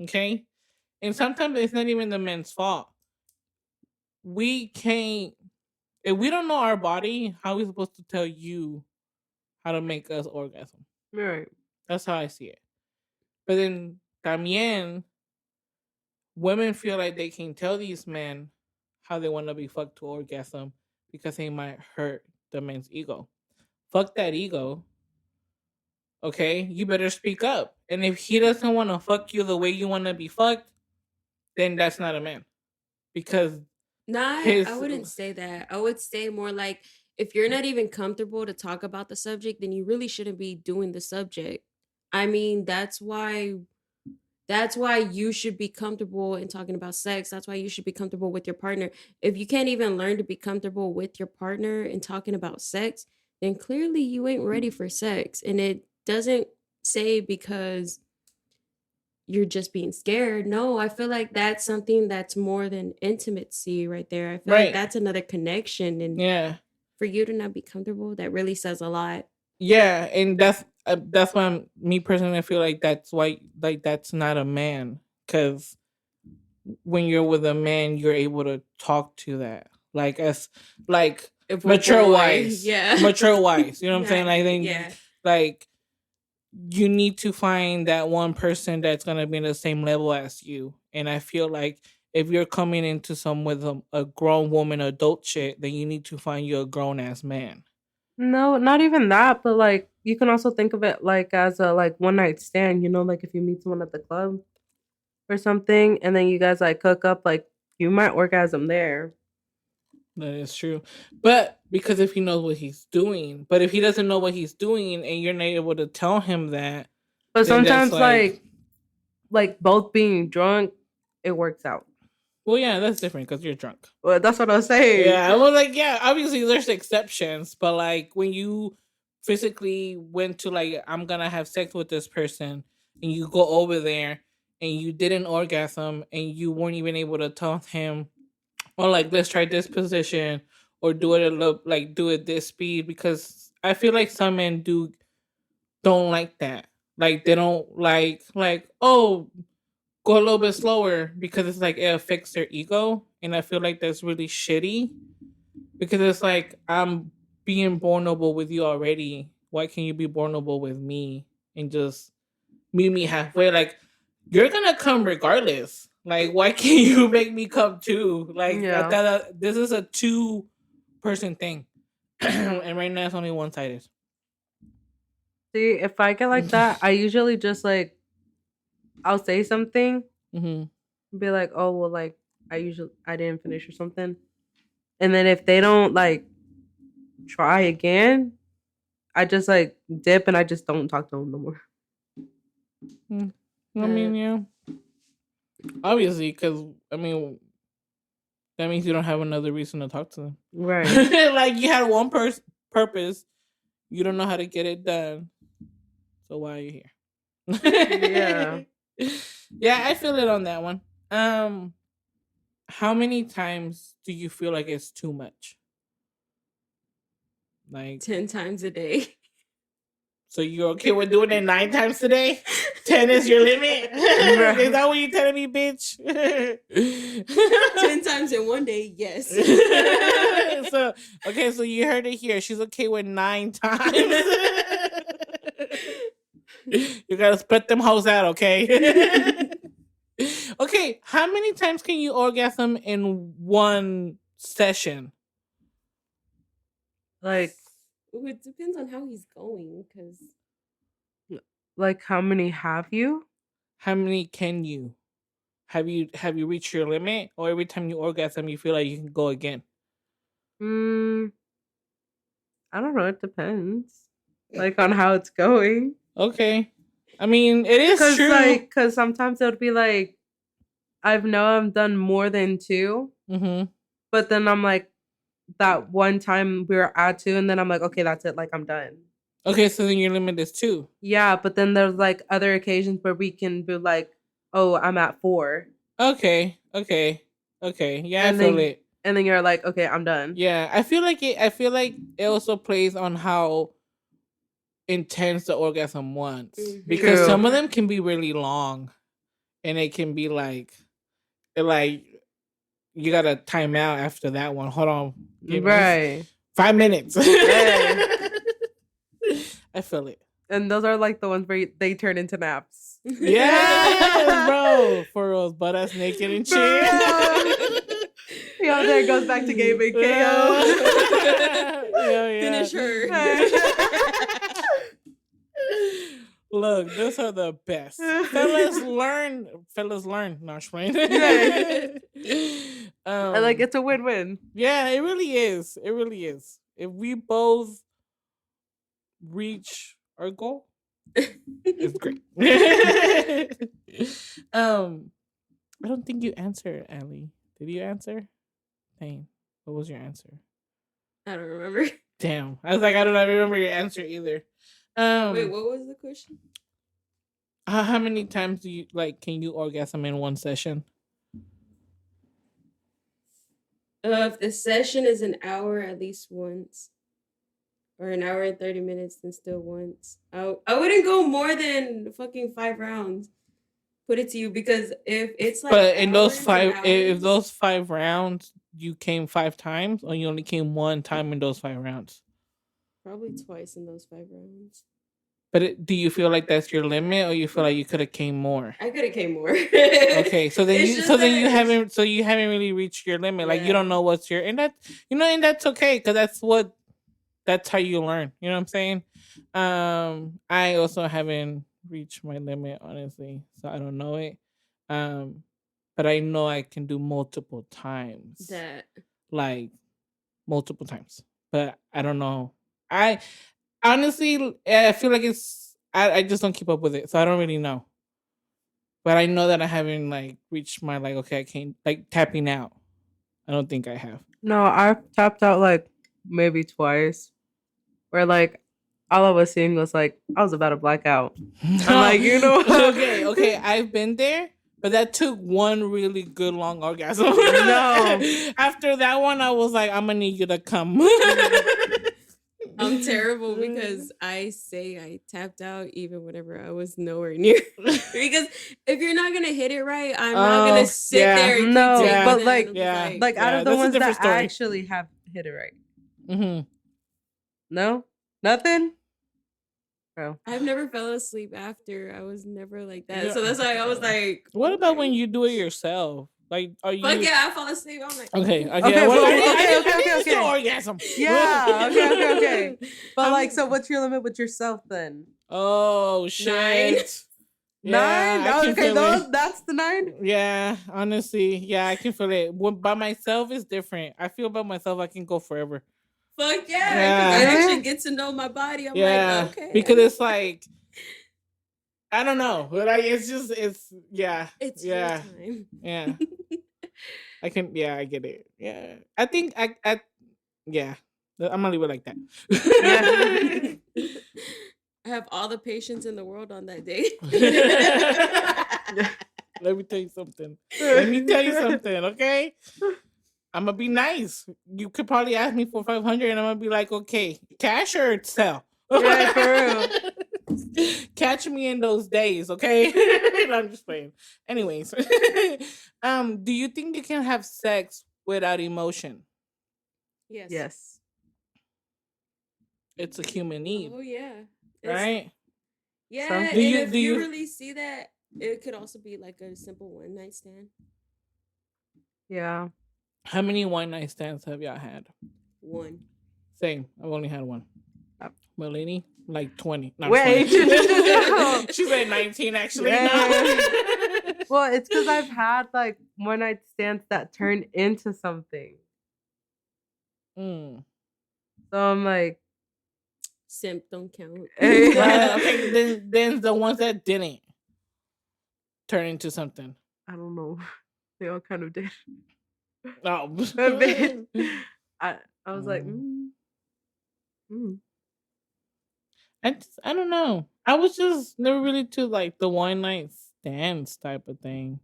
Okay? And sometimes it's not even the men's fault. We can't, if we don't know our body, how are we supposed to tell you how to make us orgasm? Right. That's how I see it. But then también, women feel like they can tell these men how they want to be fucked to orgasm because they might hurt the man's ego. Fuck that ego. Okay? You better speak up. And if he doesn't want to fuck you the way you want to be fucked, then that's not a man. Because I wouldn't say that. I would say more like if you're not even comfortable to talk about the subject, then you really shouldn't be doing the subject. I mean, that's why you should be comfortable in talking about sex. That's why you should be comfortable with your partner. If you can't even learn to be comfortable with your partner and talking about sex, then clearly you ain't ready for sex. And it doesn't say because you're just being scared. No, I feel like that's something that's more than intimacy right there. I feel like that's another connection. And for you to not be comfortable, that really says a lot. Yeah, and that's why me personally, I feel like that's why, like, that's not a man, because when you're with a man, you're able to talk to that, like, as like mature wise, mature wise. You know what I'm saying? Like, then, like, you need to find that one person that's gonna be in the same level as you, and I feel like if you're coming into some with a grown woman, adult shit, then you need to find you a grown ass man. No, not even that, but like you can also think of it like as a like one night stand, you know, like if you meet someone at the club or something and then you guys like hook up, like you might orgasm there. That is true. But because if he knows what he's doing, but if he doesn't know what he's doing and you're not able to tell him that. But sometimes like both being drunk, it works out. Well, yeah, that's different because you're drunk. Well, that's what I was saying. Yeah, well, like, yeah, obviously there's exceptions, but like when you physically went to like, I'm gonna have sex with this person, and you go over there and you didn't orgasm and you weren't even able to tell him, or like, let's try this position or do it do it this speed, because I feel like some men don't like that. Like they don't like oh, go a little bit slower, because it's like it affects their ego, and I feel like that's really shitty, because it's like I'm being vulnerable with you already. Why can't you be vulnerable with me and just meet me halfway? Like, you're gonna come regardless. Like, why can't you make me come too? Like, this is a 2-person thing, and right now it's only one-sided. See, if I get like that, I usually just like I'll say something, Be like, oh well, like I didn't finish or something, and then if they don't like try again, I just like dip and I just don't talk to them no more. I mean, yeah. Obviously, because I mean, that means you don't have another reason to talk to them. Right. Like you had one purpose, you don't know how to get it done. So why are you here? Yeah. Yeah, I feel it on that one. How many times do you feel like it's too much? Like 10 times a day. So you're okay with doing it 9 times today? 10 is your limit? Is that what you're telling me, bitch? 10 times in one day, yes. So you heard it here. She's okay with 9 times. You gotta spread them hoes out, okay? Okay, how many times can you orgasm in one session? Like, it depends on how he's going, because like how many have you? How many can you? Have you reached your limit, or every time you orgasm you feel like you can go again? I don't know. It depends, like on how it's going. Okay, I mean it is true. Because sometimes it would be like, I've done more than 2, but then I'm like, that one time we were at 2, and then I'm like, okay, that's it. Like I'm done. Okay, so then your limit is 2. Yeah, but then there's like other occasions where we can be like, oh, I'm at 4. Okay. Yeah, I feel it. And then you're like, okay, I'm done. Yeah, I feel like it also plays on how intense the orgasm was, because some of them can be really long, and it can be like you gotta time out after that one. Hold on, right? 5 minutes. I feel it. And those are like the ones where they turn into naps. Yeah, bro. For those butt ass naked and shit. Yo, there goes back to gaming. KO. Finish her. Look, those are the best. Fellas learn. No, like it's a win-win. Yeah, it really is. If we both reach our goal, it's great. I don't think you answered, Allie. Did you answer? Dang, what was your answer? I don't remember. Damn, I was like, I don't remember your answer either. Wait, what was the question? How many times can you orgasm in one session? If the session is an hour, at least once, or an hour and 30 minutes, then still once. I wouldn't go more than fucking 5 rounds. Put it to you, because if it's like, but in those 5, if those 5 rounds you came 5 times, or you only came 1 time in those 5 rounds? Probably twice in those 5 rounds. But do you feel like that's your limit, or you feel like you could have came more? I could have came more. Okay, so then you haven't really reached your limit. Yeah. Like you don't know what's your, and that's okay, because that's how you learn. You know what I'm saying? I also haven't reached my limit, honestly, so I don't know it. But I know I can do multiple times. Like multiple times, but I don't know. Honestly, I feel like I just don't keep up with it, so I don't really know. But I know that I haven't like reached my okay, I can't like tapping out. I don't think I have. No, I've tapped out like maybe twice, where like all I was seeing was like I was about to black out. I'm like, okay, I've been there, but that took one really good long orgasm. No, after that one, I was like, I'm gonna need you to come. I'm terrible, because I say I tapped out even whenever I was nowhere near. Because if you're not gonna hit it right, I'm not gonna sit there. And but like out of the ones that actually have hit it right. Mm-hmm. No, nothing. Bro, I've never fell asleep after. I was never like that, so that's why I was like. What about when you do it yourself? Like, are you? Fuck yeah, I fall asleep. I'm like, okay. Okay. Orgasm. Yeah. Okay. But so what's your limit with yourself then? Oh shit. Yeah, I can Okay, feel it. that's the 9. Yeah, honestly, yeah, I can feel it. When by myself is different. I feel by myself I can go forever. Fuck yeah, because I Yeah, actually Really? get to know my body. I'm like, yeah, because okay, it's like I don't know, but like it's just it's yeah, it's your yeah, time. yeah. I can yeah, I get it. Yeah, I think I yeah. I'm gonna leave it like Yeah. that. I have all the patience in the world on that day. Let me tell you something. Let me tell you something, okay? I'm gonna be nice. You could probably ask me for 500, and I'm gonna be like, okay, cash or sell. Yeah, for real. Catch me in those days, okay? No, I'm just playing. Anyways, do you think you can have sex without emotion? Yes. Yes. It's a human need, Oh yeah. It's right? yeah, Some Do and you if do you you? really see that, it could also be like a simple one night stand. yeah. How many one night stands have y'all had? One. Same. I've only had one. Melanie, like 20. No, I'm just Wait, playing. She said 19 actually. Yeah. No. Well, it's because I've had like one night stands that turn into something. Mm. So I'm like, Simp don't count. Right. Okay. Then the ones that didn't turn into something. I don't know. They all kind of did. Oh. I was like, Mm. mm. I don't know. I was just never really to like the one night stands type of thing.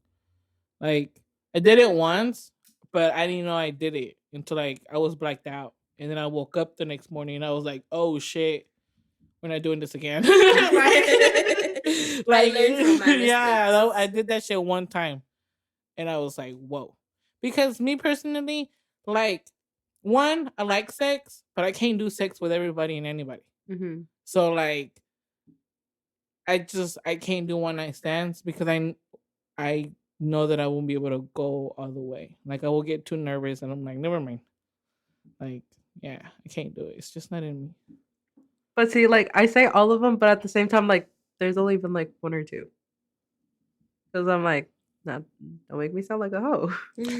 Like I did it once, but I didn't know I did it until like I was blacked out, and then I woke up the next morning and I was like, "Oh shit, we're not doing this again." Like, I learned from my yeah, I mistakes. did that shit one time, and I was like, "Whoa," because me personally, like, one, I like sex, but I can't do sex with everybody and anybody. Mm-hmm. So like, I can't do one night stands because I know that I won't be able to go all the way. Like I will get too nervous, and I'm like, never mind. Like, yeah, I can't do it. It's just not in me. But see, like I say all of them, but at the same time, like there's only been like one or two. Because I'm like, nah, don't make me sound like a hoe.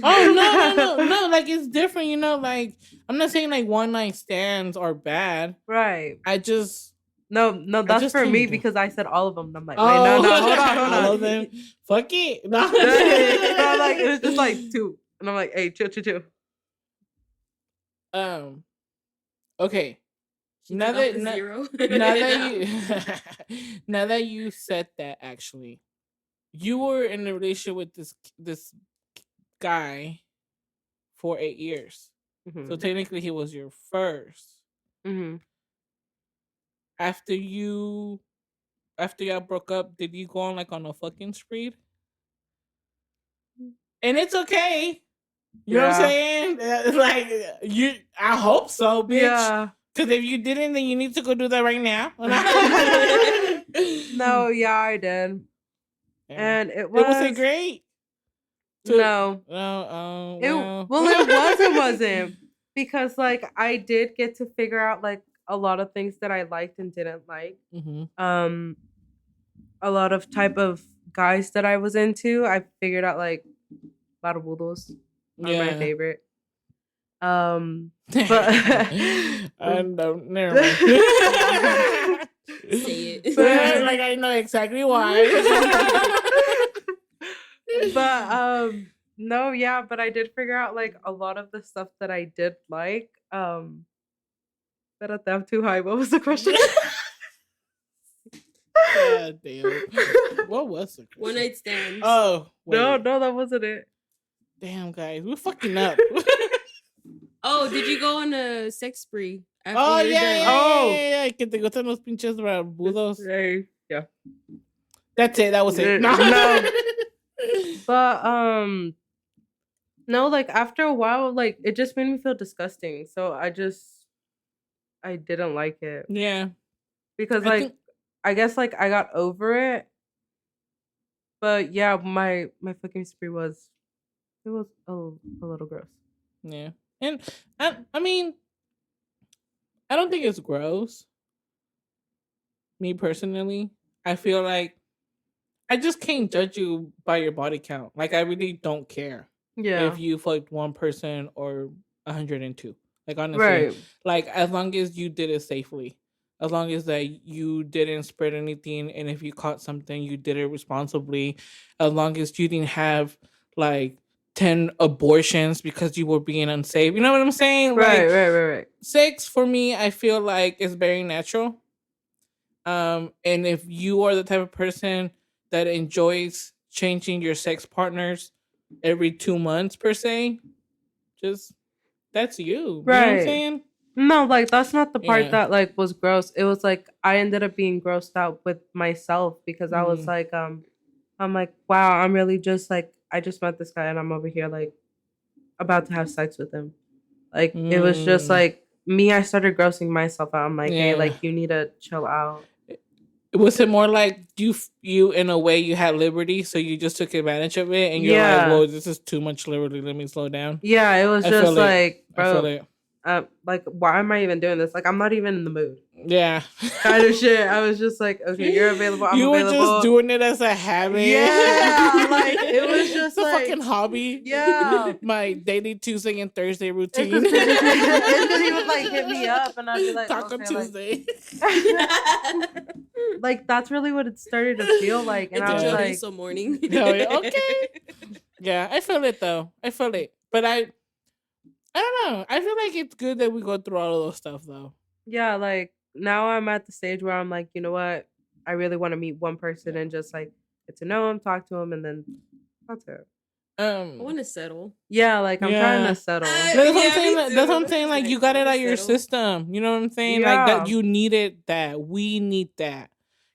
Oh no! Like it's different, you know. Like I'm not saying like one night stands are bad. Right. I just No, I that's just for can't me do. because I said all of them. And I'm like, wait, Oh, no, hold on, hold all on. of them. Fuck it. No. No, like it was just like two, and I'm like, hey, chill. Um. Okay. She Now took off that the zero. now that you now that you said that, actually, you were in a relationship with this guy for 8 years. So Mm-hmm. technically, he was your first. Mm-hmm. After y'all broke up, did you go on like on a fucking spree? And it's okay. You know what I'm Yeah. saying? Like you, I hope so, bitch. Yeah. Because if you didn't, then you need to go do that right now. No, yeah, I did. Yeah. And it Was it was great? no. Well. It wasn't because like I did get to figure out like a lot of things that I liked and didn't like. Mm-hmm. A lot of type of guys that I was into. I figured out like Barbudos are my Yeah. favorite. But I don't. Never mind. Say it. Like I know exactly why. But no, yeah, but I did figure out like a lot of the stuff that I did like. But at them too high. What was the question? God damn. What was the question? One night stands. Oh wait. No, that wasn't it. Damn, guys, we're fucking up. Oh, did you go on a sex spree after Oh you're yeah, done? yeah. Que te gustan los pinches barbudos. Yeah. That's it. That was it. No. No. But no, like after a while, like it just made me feel disgusting. So I didn't like it. Yeah. Because like I guess like I got over it. But yeah, my fucking spree was a little gross. Yeah. And I mean, I don't think it's gross. Me personally, I feel like I just can't judge you by your body count. Like I really don't care if Yeah. you fucked one person or 102. Like honestly, Right. like as long as you did it safely, as long as that you didn't spread anything, and if you caught something, you did it responsibly. As long as you didn't have like 10 abortions because you were being unsafe. You know what I'm saying? Right. Like Right. Right. Right. sex for me, I feel like is very natural. And if you are the type of person that enjoys changing your sex partners every 2 months per se, just that's you. You know what I'm Right. saying? No, like that's not the part Yeah. that like was gross. It was like I ended up being grossed out with myself because I was Mm. like, I'm like, wow, I'm really just like I just met this guy and I'm over here like about to have sex with him. Like it was just Mm. like me, I started grossing myself out. I'm like, hey, Yeah. like you need to chill out. Was it more like you in a way you had liberty, so you just took advantage of it, and you're like, Yeah. "Whoa, this is too much liberty. Let me slow down." Yeah, it was I just feel it. like, I feel bro, it. like why am I even doing this? Like I'm not even in the mood. Yeah. Kind of shit. I was just like, okay, you're available, I'm You were just available. doing it as a habit. Yeah, like it was It's just a like fucking hobby. yeah. My daily Tuesday and Thursday It's routine. because he would like hit me up and I'd be like, Taco okay, Tuesday. like that's really what it started to feel like, and It's a I was Yeah. like, chorizo morning. Hell yeah. Okay. Yeah, I feel it though. I feel it. But I don't know. I feel like it's good that we go through all of those stuff though. yeah, like now I'm at the stage where I'm like, you know what? I really want to meet one person and just like get to know him, talk to him, and then that's it. I Um want to settle. Yeah, like I'm trying to yeah. settle. That's what I'm Yeah, saying. me That's what I'm too. saying. Like you Like, I got it want out to of your settle. system. You know what I'm saying? Like that Yeah, you needed that. We need that.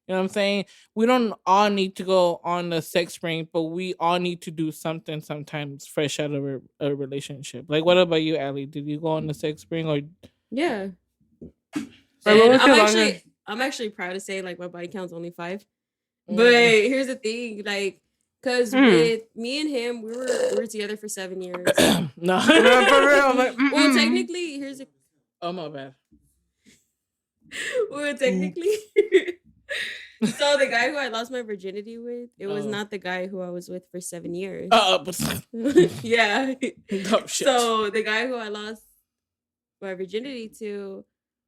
You know what I'm saying? We don't all need to go on the sex spring, but we all need to do something sometimes fresh out of a relationship. Like what about you, Allie? Did you go on the sex spring or Yeah, like what and was your longest? I'm actually proud to say like my body count's only 5. But Mm. here's the thing, like, cause Mm. with me and him, we were together for 7 years. No. No, for real. Like, Well, mm-mm. technically, here's a Oh my bad. well, technically. So the guy who I lost my virginity with, it was Oh. not the guy who I was with for 7 years. But Yeah. oh shit. So the guy who I lost my virginity to,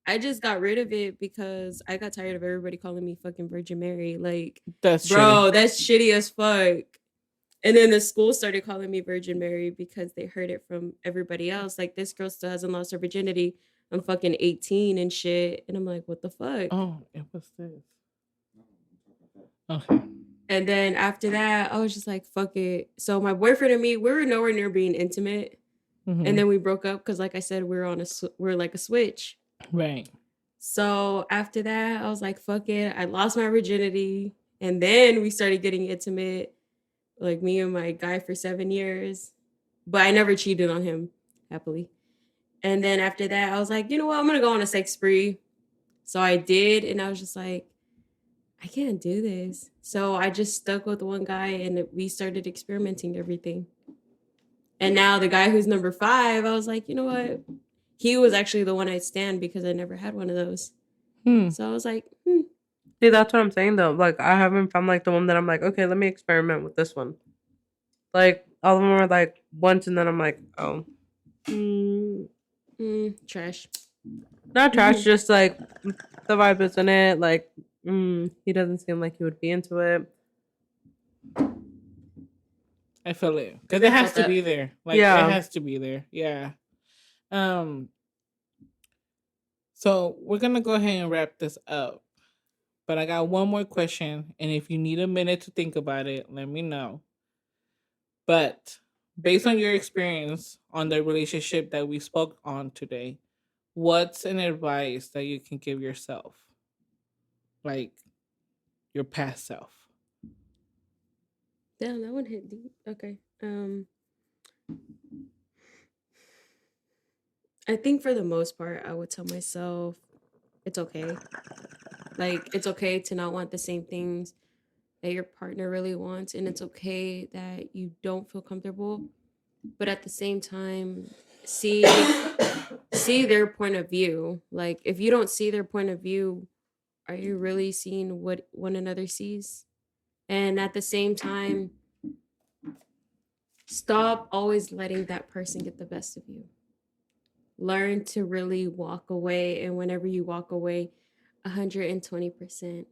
I just got rid of it because I got tired of everybody calling me fucking Virgin Mary. Like, That's bro, shitty. that's shitty as fuck. And then the school started calling me Virgin Mary because they heard it from everybody else. Like, this girl still hasn't lost her virginity. I'm fucking 18 and shit. And I'm like, what the fuck? Oh, it was this. Okay. And then after that, I was just like, fuck it. So my boyfriend and me, we were nowhere near being intimate. Mhm. And then we broke up because, like I said, we're like a switch. Right. So after that, I was like, fuck it. I lost my virginity. And then we started getting intimate, like me and my guy for 7 years. But I never cheated on him, happily. And then after that, I was like, you know what? I'm going to go on a sex spree. So I did. And I was just like, I can't do this. So I just stuck with one guy and we started experimenting everything. And now the guy who's number 5, I was like, you know what? He was actually the one I'd stand because I never had one of those. So I was like, See, that's what I'm saying though. Like I haven't found like the one that I'm like, okay, let me experiment with this one. Like all of them are like once, and then I'm like, oh, trash. not trash, just like the vibe isn't it. Like, he doesn't seem like he would be into it. I feel it because it has to be there. Like Yeah. it has to be there. Yeah. So we're gonna go ahead and wrap this up. But I got one more question, and if you need a minute to think about it, let me know. But based on your experience on the relationship that we spoke on today, what's an advice that you can give yourself? Like your past self. Damn, that one hit deep. Okay. I think for the most part, I would tell myself it's okay. Like, it's okay to not want the same things that your partner really wants, and it's okay that you don't feel comfortable. But at the same time, see their point of view. Like, if you don't see their point of view, are you really seeing what one another sees? And at the same time, stop always letting that person get the best of you. Learn to really walk away. And whenever you walk away, 120%,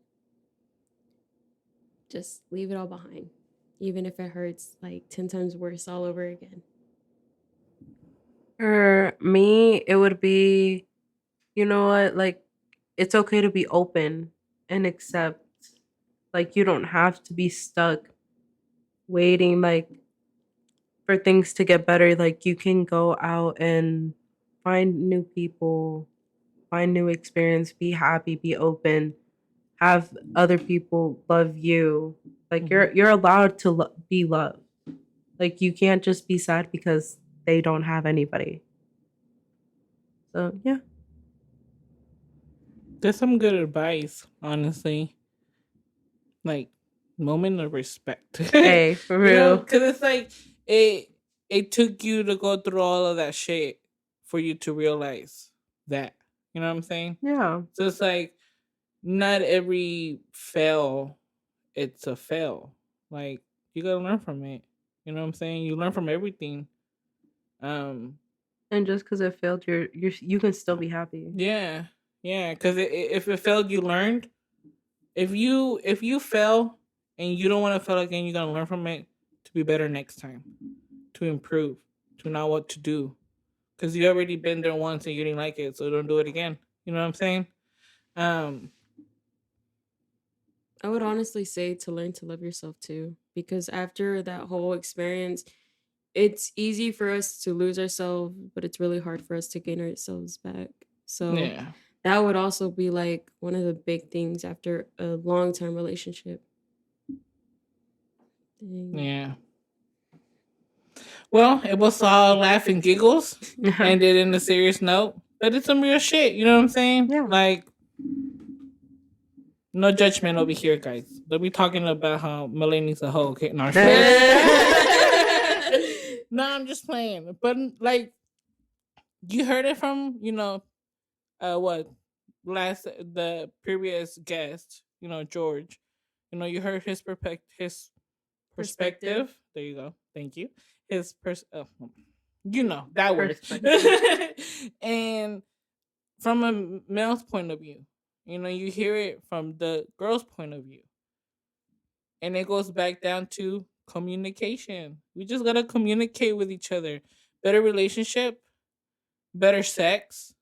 just leave it all behind. Even if it hurts like 10 times worse all over again. For me, it would be, you know what, like, it's okay to be open and accept. Like, you don't have to be stuck waiting, like, for things to get better. Like, you can go out and find new people, find new experience, be happy, be open, have other people love you. Like, you're allowed to be loved. Like, you can't just be sad because they don't have anybody. So, yeah. That's some good advice, honestly. Like, moment of respect. Hey, for real. Because it's like it took you to go through all of that shit for you to realize that. You know what I'm saying? Yeah. So it's like not every fail, it's a fail. Like, you gotta learn from it. You know what I'm saying? You learn from everything. And just because it failed, you can still be happy. Yeah, because if it failed, you learned. If you fail and you don't want to fail again, you're gonna learn from it to be better next time, to improve, to know what to do, because you already been there once and you didn't like it, so don't do it again. You know what I'm saying? I would honestly say to learn to love yourself too, because after that whole experience, it's easy for us to lose ourselves, but it's really hard for us to gain ourselves back. So Yeah. that would also be like one of the big things after a long-term relationship. Dang. Yeah. Well, it was all laugh and giggles, ended in a serious note, but it's some real shit. You know what I'm saying? Yeah. Like, no judgment over here, guys. They'll be talking about how Mulaney's a hoe. Okay, no, I'm just playing. No, I'm just playing. But like, you heard it from the previous guest, George. You heard his perspective. There you go. Thank you. His that word. And from a male's point of view, you hear it from the girl's point of view. And it goes back down to communication. We just gotta communicate with each other. Better relationship, better sex,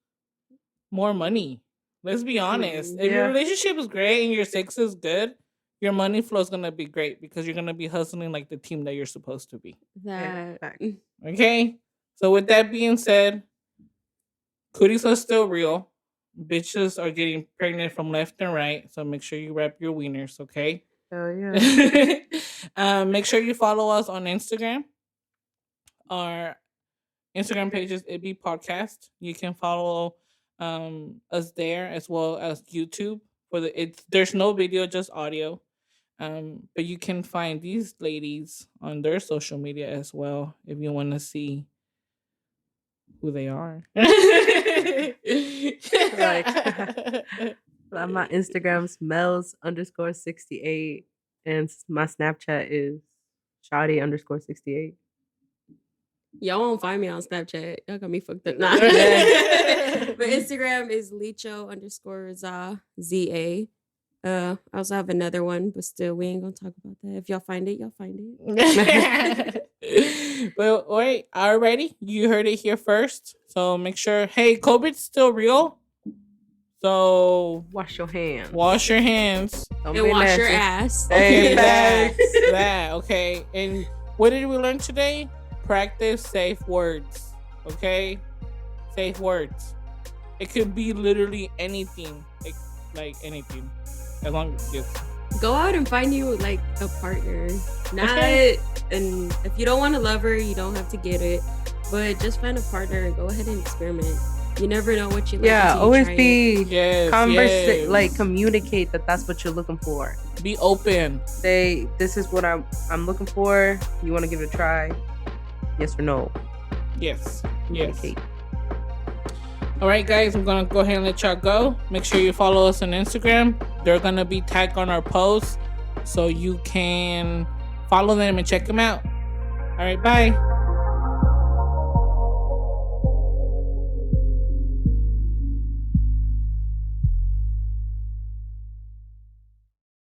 more money. Let's be honest. If your relationship is great and your sex is good, your money flow is gonna be great because you're gonna be hustling like the team that you're supposed to be. Okay? So with that being said, cooties are still real. Bitches are getting pregnant from left and right. So make sure you wrap your wieners, okay? Oh yeah. Make sure you follow us on Instagram. Our Instagram page is It Be Podcast. You can follow us there as well as YouTube. There's no video, just audio. But you can find these ladies on their social media as well if you want to see who they are. Like, my Instagram's Mels_68 and my Snapchat is Shawty_68. Y'all won't find me on Snapchat. Y'all got me fucked up. Nah. But Instagram is Licho_Za ZA. I also have another one, but still, we ain't gonna talk about that. If y'all find it, y'all find it. Well, wait, alrighty. You heard it here first. So make sure, hey, COVID's still real. So wash your hands. Wash your hands. And wash your ass. Okay, that. Okay. And what did we learn today? Practice safe words. Okay? Safe words. It could be literally anything. Like anything. As long as it's... Go out and find you like a partner. And if you don't want a lover, you don't have to get it. But just find a partner and go ahead and experiment. You never know what you like. Yeah, always be yes. Like communicate that's what you're looking for. Be open. Say, this is what I'm looking for. You want to give it a try? Yes or no? Yes. Communicate. Yes. All right, guys, I'm going to go ahead and let y'all go. Make sure you follow us on Instagram. They're going to be tagged on our posts. so you can follow them and check them out. All right, bye.